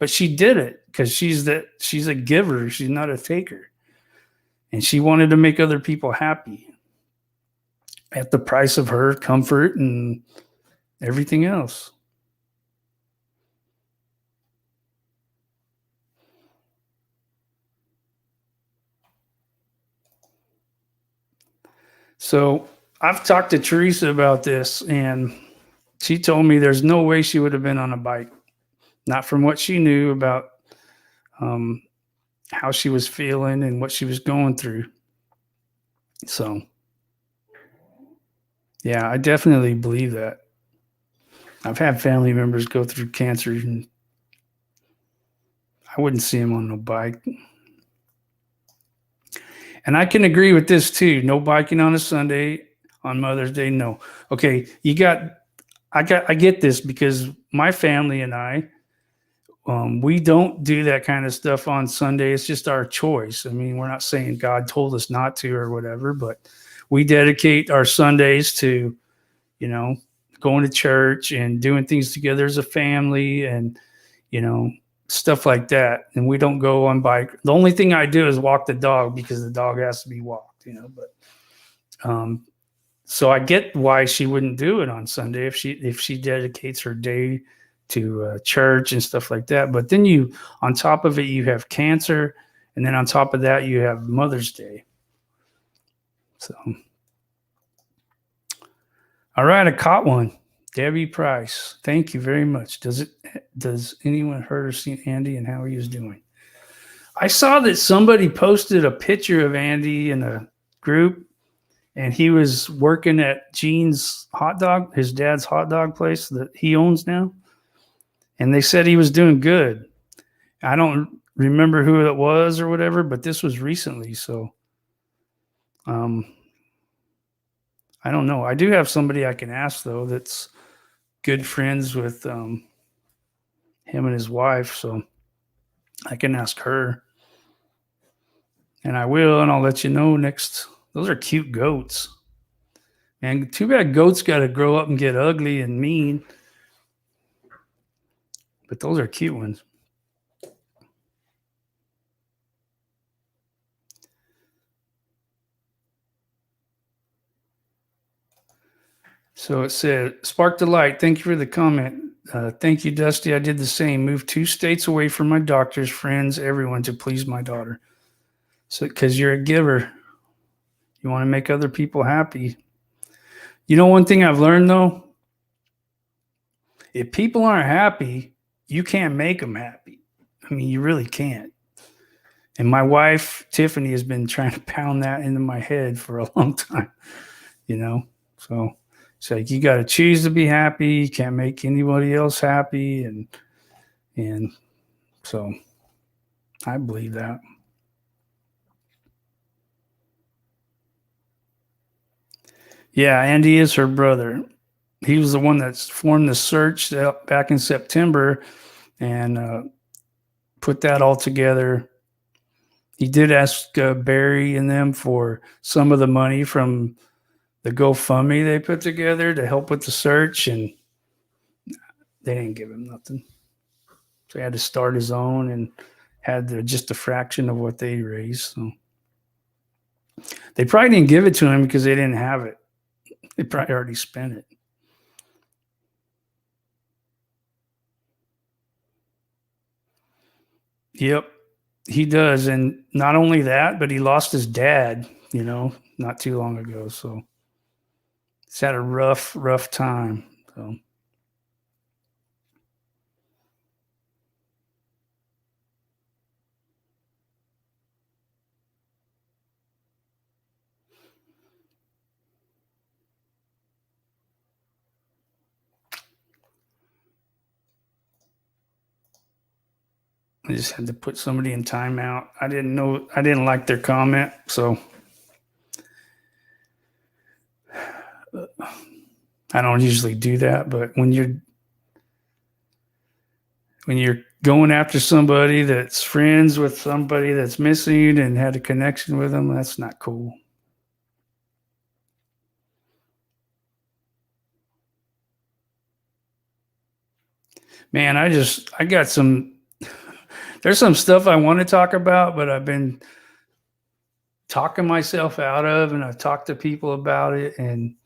But she did it because she's a giver. She's not a taker. And she wanted to make other people happy at the price of her comfort and everything else. So I've talked to Teresa about this, and she told me there's no way she would have been on a bike, not from what she knew about how she was feeling and what she was going through. So, yeah, I definitely believe that. I've had family members go through cancer, and I wouldn't see them on no bike. And I can agree with this too. No biking on a Sunday on Mother's Day. No. Okay, I get this because my family and I, we don't do that kind of stuff on Sunday. It's just our choice. I mean, we're not saying God told us not to or whatever, but we dedicate our Sundays to, going to church and doing things together as a family and, stuff like that. And we don't go on bike. The only thing I do is walk the dog because the dog has to be walked, but so I get why she wouldn't do it on Sunday if she dedicates her day to church and stuff like that. But then on top of it, you have cancer, and then on top of that, you have Mother's Day. So, all right, I caught one. Debbie Price, thank you very much. Does anyone heard or seen Andy and how he is doing? I saw that somebody posted a picture of Andy in a group, and he was working at Gene's his dad's hot dog place that he owns now. And they said he was doing good. I don't remember who it was or whatever, but this was recently. So, I don't know. I do have somebody I can ask though that's good friends with him and his wife. So I can ask her. And I will, and I'll let you know next. Those are cute goats. And too bad goats got to grow up and get ugly and mean. But those are cute ones. So it said, Spark the Light. Thank you for the comment. Thank you, Dusty. I did the same. Moved 2 states away from my doctors, friends, everyone to please my daughter. So, because you're a giver, you want to make other people happy. One thing I've learned though, if people aren't happy, you can't make them happy. I mean, you really can't. And my wife, Tiffany, has been trying to pound that into my head for a long time, So it's like you got to choose to be happy. You can't make anybody else happy. And so I believe that. Yeah, Andy is her brother. He was the one that formed the search back in September and put that all together. He did ask Barry and them for some of the money from the GoFundMe they put together to help with the search, and they didn't give him nothing. So he had to start his own and had just a fraction of what they raised. So they probably didn't give it to him because they didn't have it. They probably already spent it. Yep, he does. And not only that, but he lost his dad, not too long ago. So it's had a rough time. So. I just had to put somebody in timeout. I didn't like their comment, so I don't usually do that. But when you're going after somebody that's friends with somebody that's missing and had a connection with them, that's not cool. Man, I got some. There's some stuff I want to talk about, but I've been talking myself out of, and I've talked to people about it. And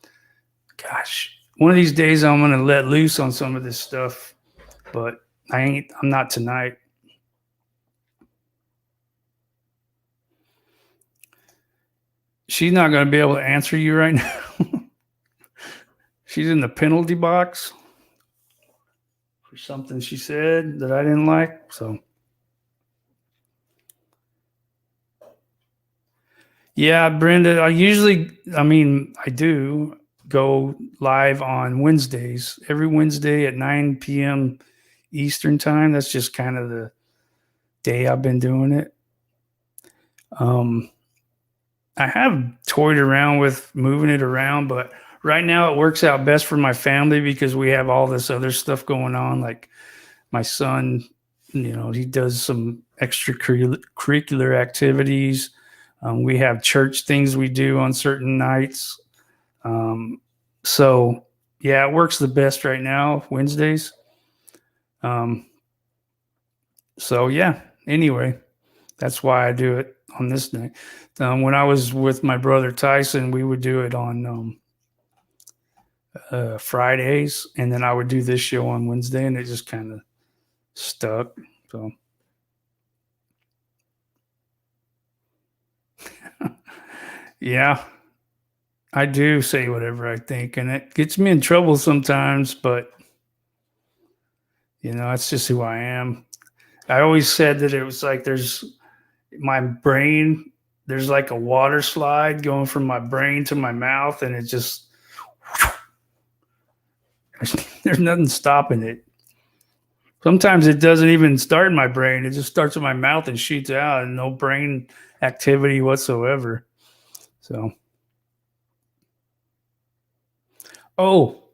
gosh, one of these days I'm going to let loose on some of this stuff, but I'm not tonight. She's not going to be able to answer you right now. She's in the penalty box for something she said that I didn't like. So, yeah, Brenda, I do go live on Wednesdays, every Wednesday at 9 p.m. Eastern time. That's just kind of the day I've been doing it. I have toyed around with moving it around, but right now it works out best for my family because we have all this other stuff going on. Like my son, he does some extracurricular activities. We have church things we do on certain nights. So yeah, it works the best right now, Wednesdays. So yeah, anyway, that's why I do it on this night. When I was with my brother Tyson, we would do it on Fridays, and then I would do this show on Wednesday, and it just kind of stuck. So yeah, I do say whatever I think, and it gets me in trouble sometimes, but it's just who I am. I always said that it was like there's like a water slide going from my brain to my mouth, and it just there's nothing stopping it. Sometimes it doesn't even start in my brain. It just starts in my mouth and shoots out, and no brain activity whatsoever. So, oh,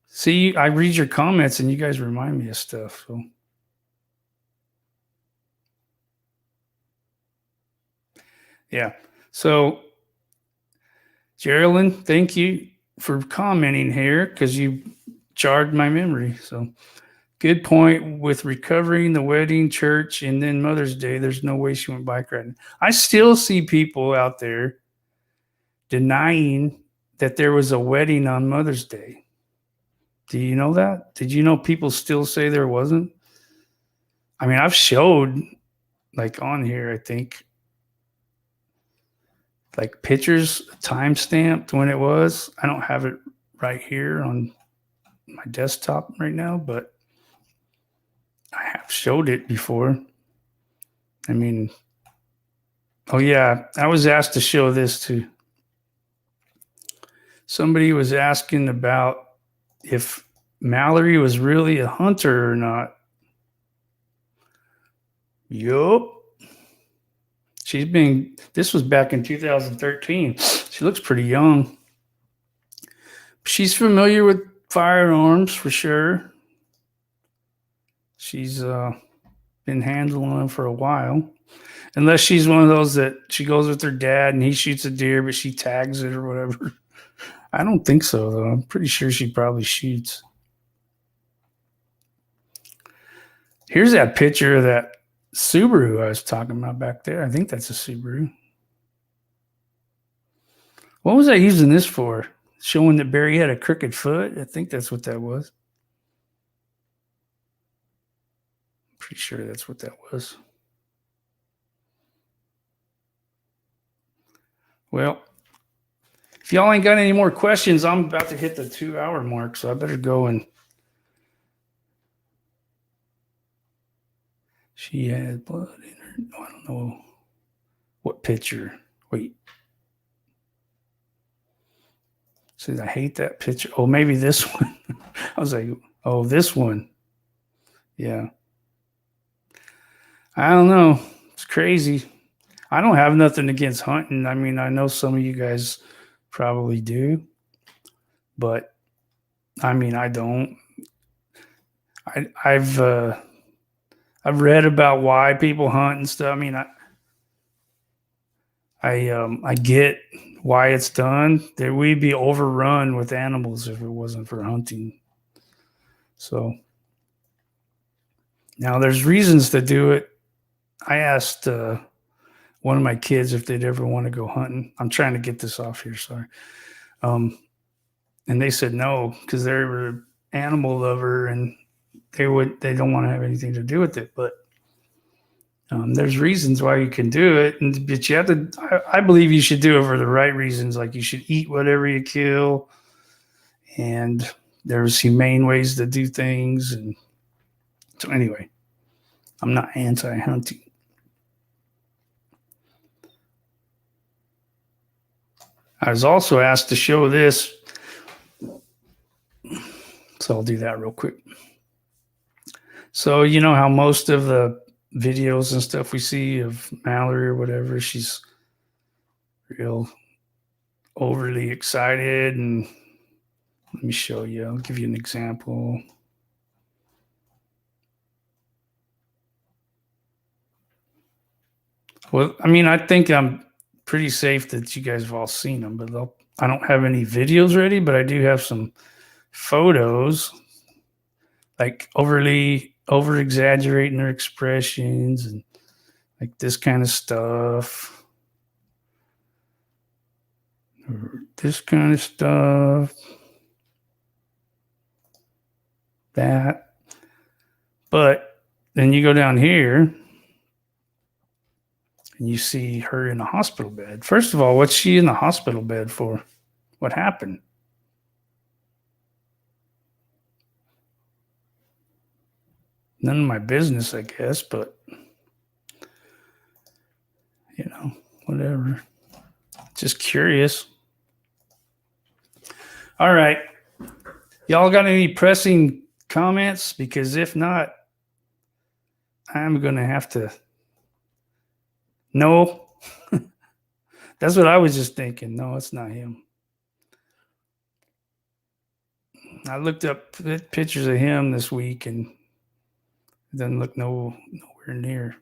see, I read your comments and you guys remind me of stuff. So, yeah. So, Geraldine, thank you for commenting here because you jarred my memory. So, good point with recovering the wedding, church, and then Mother's Day. There's no way she went bike riding. I still see people out there denying that there was a wedding on Mother's Day. Do you know that? Did you know people still say there wasn't? I mean, I've showed like on here, I think, like pictures time stamped when it was. I don't have it right here on my desktop right now, but I have showed it before. I mean, oh yeah, I was asked to show this too. Somebody was asking about if Mallory was really a hunter or not. Yup. This was back in 2013. She looks pretty young. She's familiar with firearms for sure. She's been handling them for a while. Unless she's one of those that she goes with her dad and he shoots a deer, but she tags it or whatever. I don't think so, though. I'm pretty sure she probably shoots. Here's that picture of that Subaru I was talking about back there. I think that's a Subaru. What was I using this for? Showing that Barry had a crooked foot? I think that's what that was. Pretty sure that's what that was. Well, if y'all ain't got any more questions, I'm about to hit the 2-hour mark, so I better go. And she had blood in her. I don't know what picture. Wait. See, I hate that picture. Oh, maybe this one. I was like, oh, this one. Yeah. I don't know. It's crazy. I don't have nothing against hunting. I mean, I know some of you guys probably do, but I mean, I don't. I've read about why people hunt and stuff. I mean, I get why it's done. That we'd be overrun with animals if it wasn't for hunting. So now there's reasons to do it. I asked one of my kids if they'd ever want to go hunting. I'm trying to get this off here, sorry. And they said no, because they were animal lover and they don't want to have anything to do with it. But there's reasons why you can do it, but you have to. I believe you should do it for the right reasons. Like you should eat whatever you kill, and there's humane ways to do things. And so anyway, I'm not anti-hunting. I was also asked to show this, so I'll do that real quick. So you know how most of the videos and stuff we see of Mallory or whatever, she's real overly excited. And let me show you. I'll give you an example. Well, I mean, I think I'm pretty safe that you guys have all seen them, but I don't have any videos ready, but I do have some photos, like overly over exaggerating their expressions and like this kind of stuff. Or this kind of stuff. That. But then you go down here and you see her in a hospital bed. First of all, what's she in the hospital bed for? What happened? None of my business, I guess, but you know, whatever. Just curious. All right. Y'all got any pressing comments? Because if not, I'm going to have to. No. That's what I was just thinking. No, it's not him. I looked up pictures of him this week and it doesn't look nowhere near.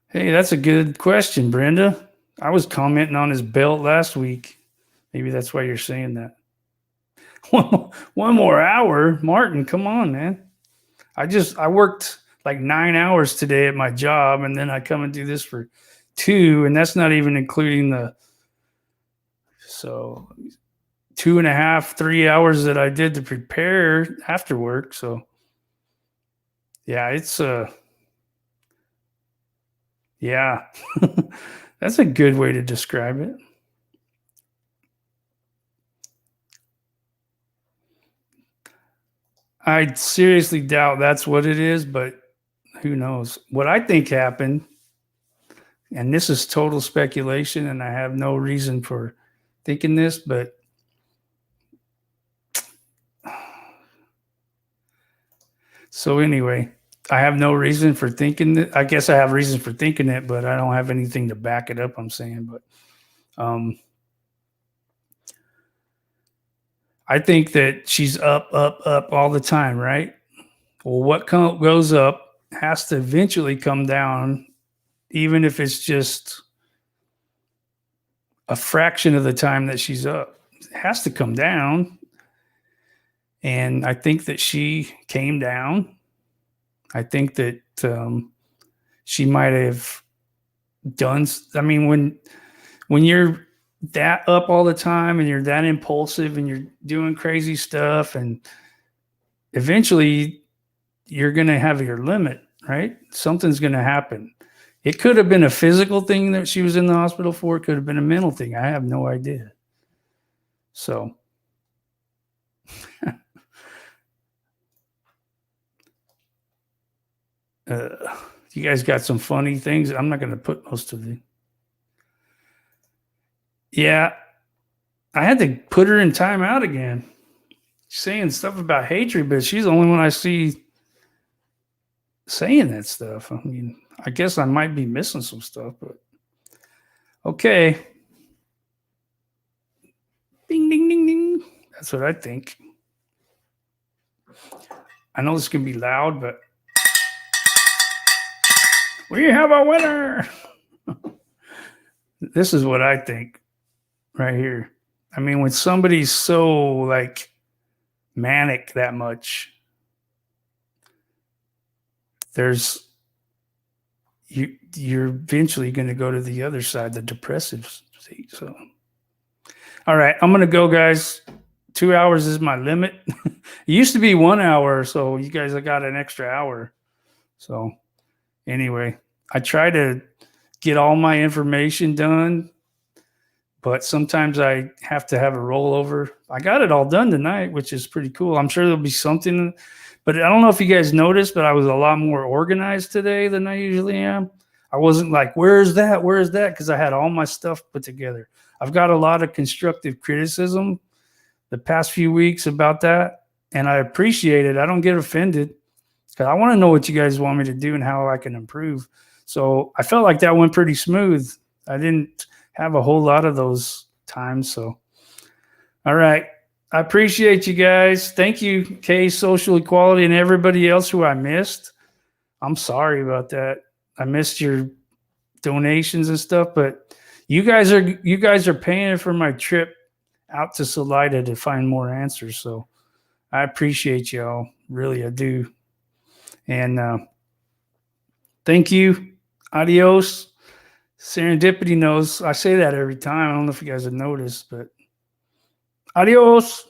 Hey, that's a good question, Brenda. I was commenting on his belt last week. Maybe that's why you're saying that. One more hour? Martin, come on, man. I worked like 9 hours today at my job, and then I come and do this for 2, and that's not even including the 2.5, 3 hours that I did to prepare after work. So yeah, it's yeah, that's a good way to describe it. I seriously doubt that's what it is, but who knows? What I think happened, and this is total speculation, and I have no reason for thinking this, but so anyway, I have no reason for thinking that. I guess I have reason for thinking it, but I don't have anything to back it up. I'm saying, but I think that she's up all the time, right? Well, what goes up has to eventually come down, even if it's just a fraction of the time that she's up. It has to come down. And I think that she came down. I think that she might have done. I mean, when you're that up all the time and you're that impulsive and you're doing crazy stuff, and eventually you're going to have your limit, right? Something's going to happen. It could have been a physical thing that she was in the hospital for. It could have been a mental thing. I have no idea. So you guys got some funny things. I'm not going to put most of the. Yeah, I had to put her in timeout again. She's saying stuff about hatred, but she's the only one I see saying that stuff. I mean, I guess I might be missing some stuff, but okay. Ding, ding, ding, ding. That's what I think. I know this can be loud, but we have a winner. This is what I think right here. I mean, when somebody's so like manic that much, there's you're eventually going to go to the other side, the depressive state. So, all right, I'm going to go, guys. 2 hours is my limit. It used to be 1 hour, so you guys have got an extra hour. So anyway, I try to get all my information done, but sometimes I have to have a rollover. I got it all done tonight, which is pretty cool. I'm sure there'll be something, but I don't know if you guys noticed, but I was a lot more organized today than I usually am. I wasn't like, where's that? Where's that? Because I had all my stuff put together. I've got a lot of constructive criticism the past few weeks about that, and I appreciate it. I don't get offended because I want to know what you guys want me to do and how I can improve. So I felt like that went pretty smooth. I didn't have a whole lot of those times. So, all right. I appreciate you guys. Thank you, Kay, Social Equality, and everybody else who I missed. I'm sorry about that. I missed your donations and stuff, but you guys are paying for my trip out to Salida to find more answers. So I appreciate y'all. Really, I do. And thank you. Adios. Serendipity knows I say that every time. I don't know if you guys have noticed, but adios.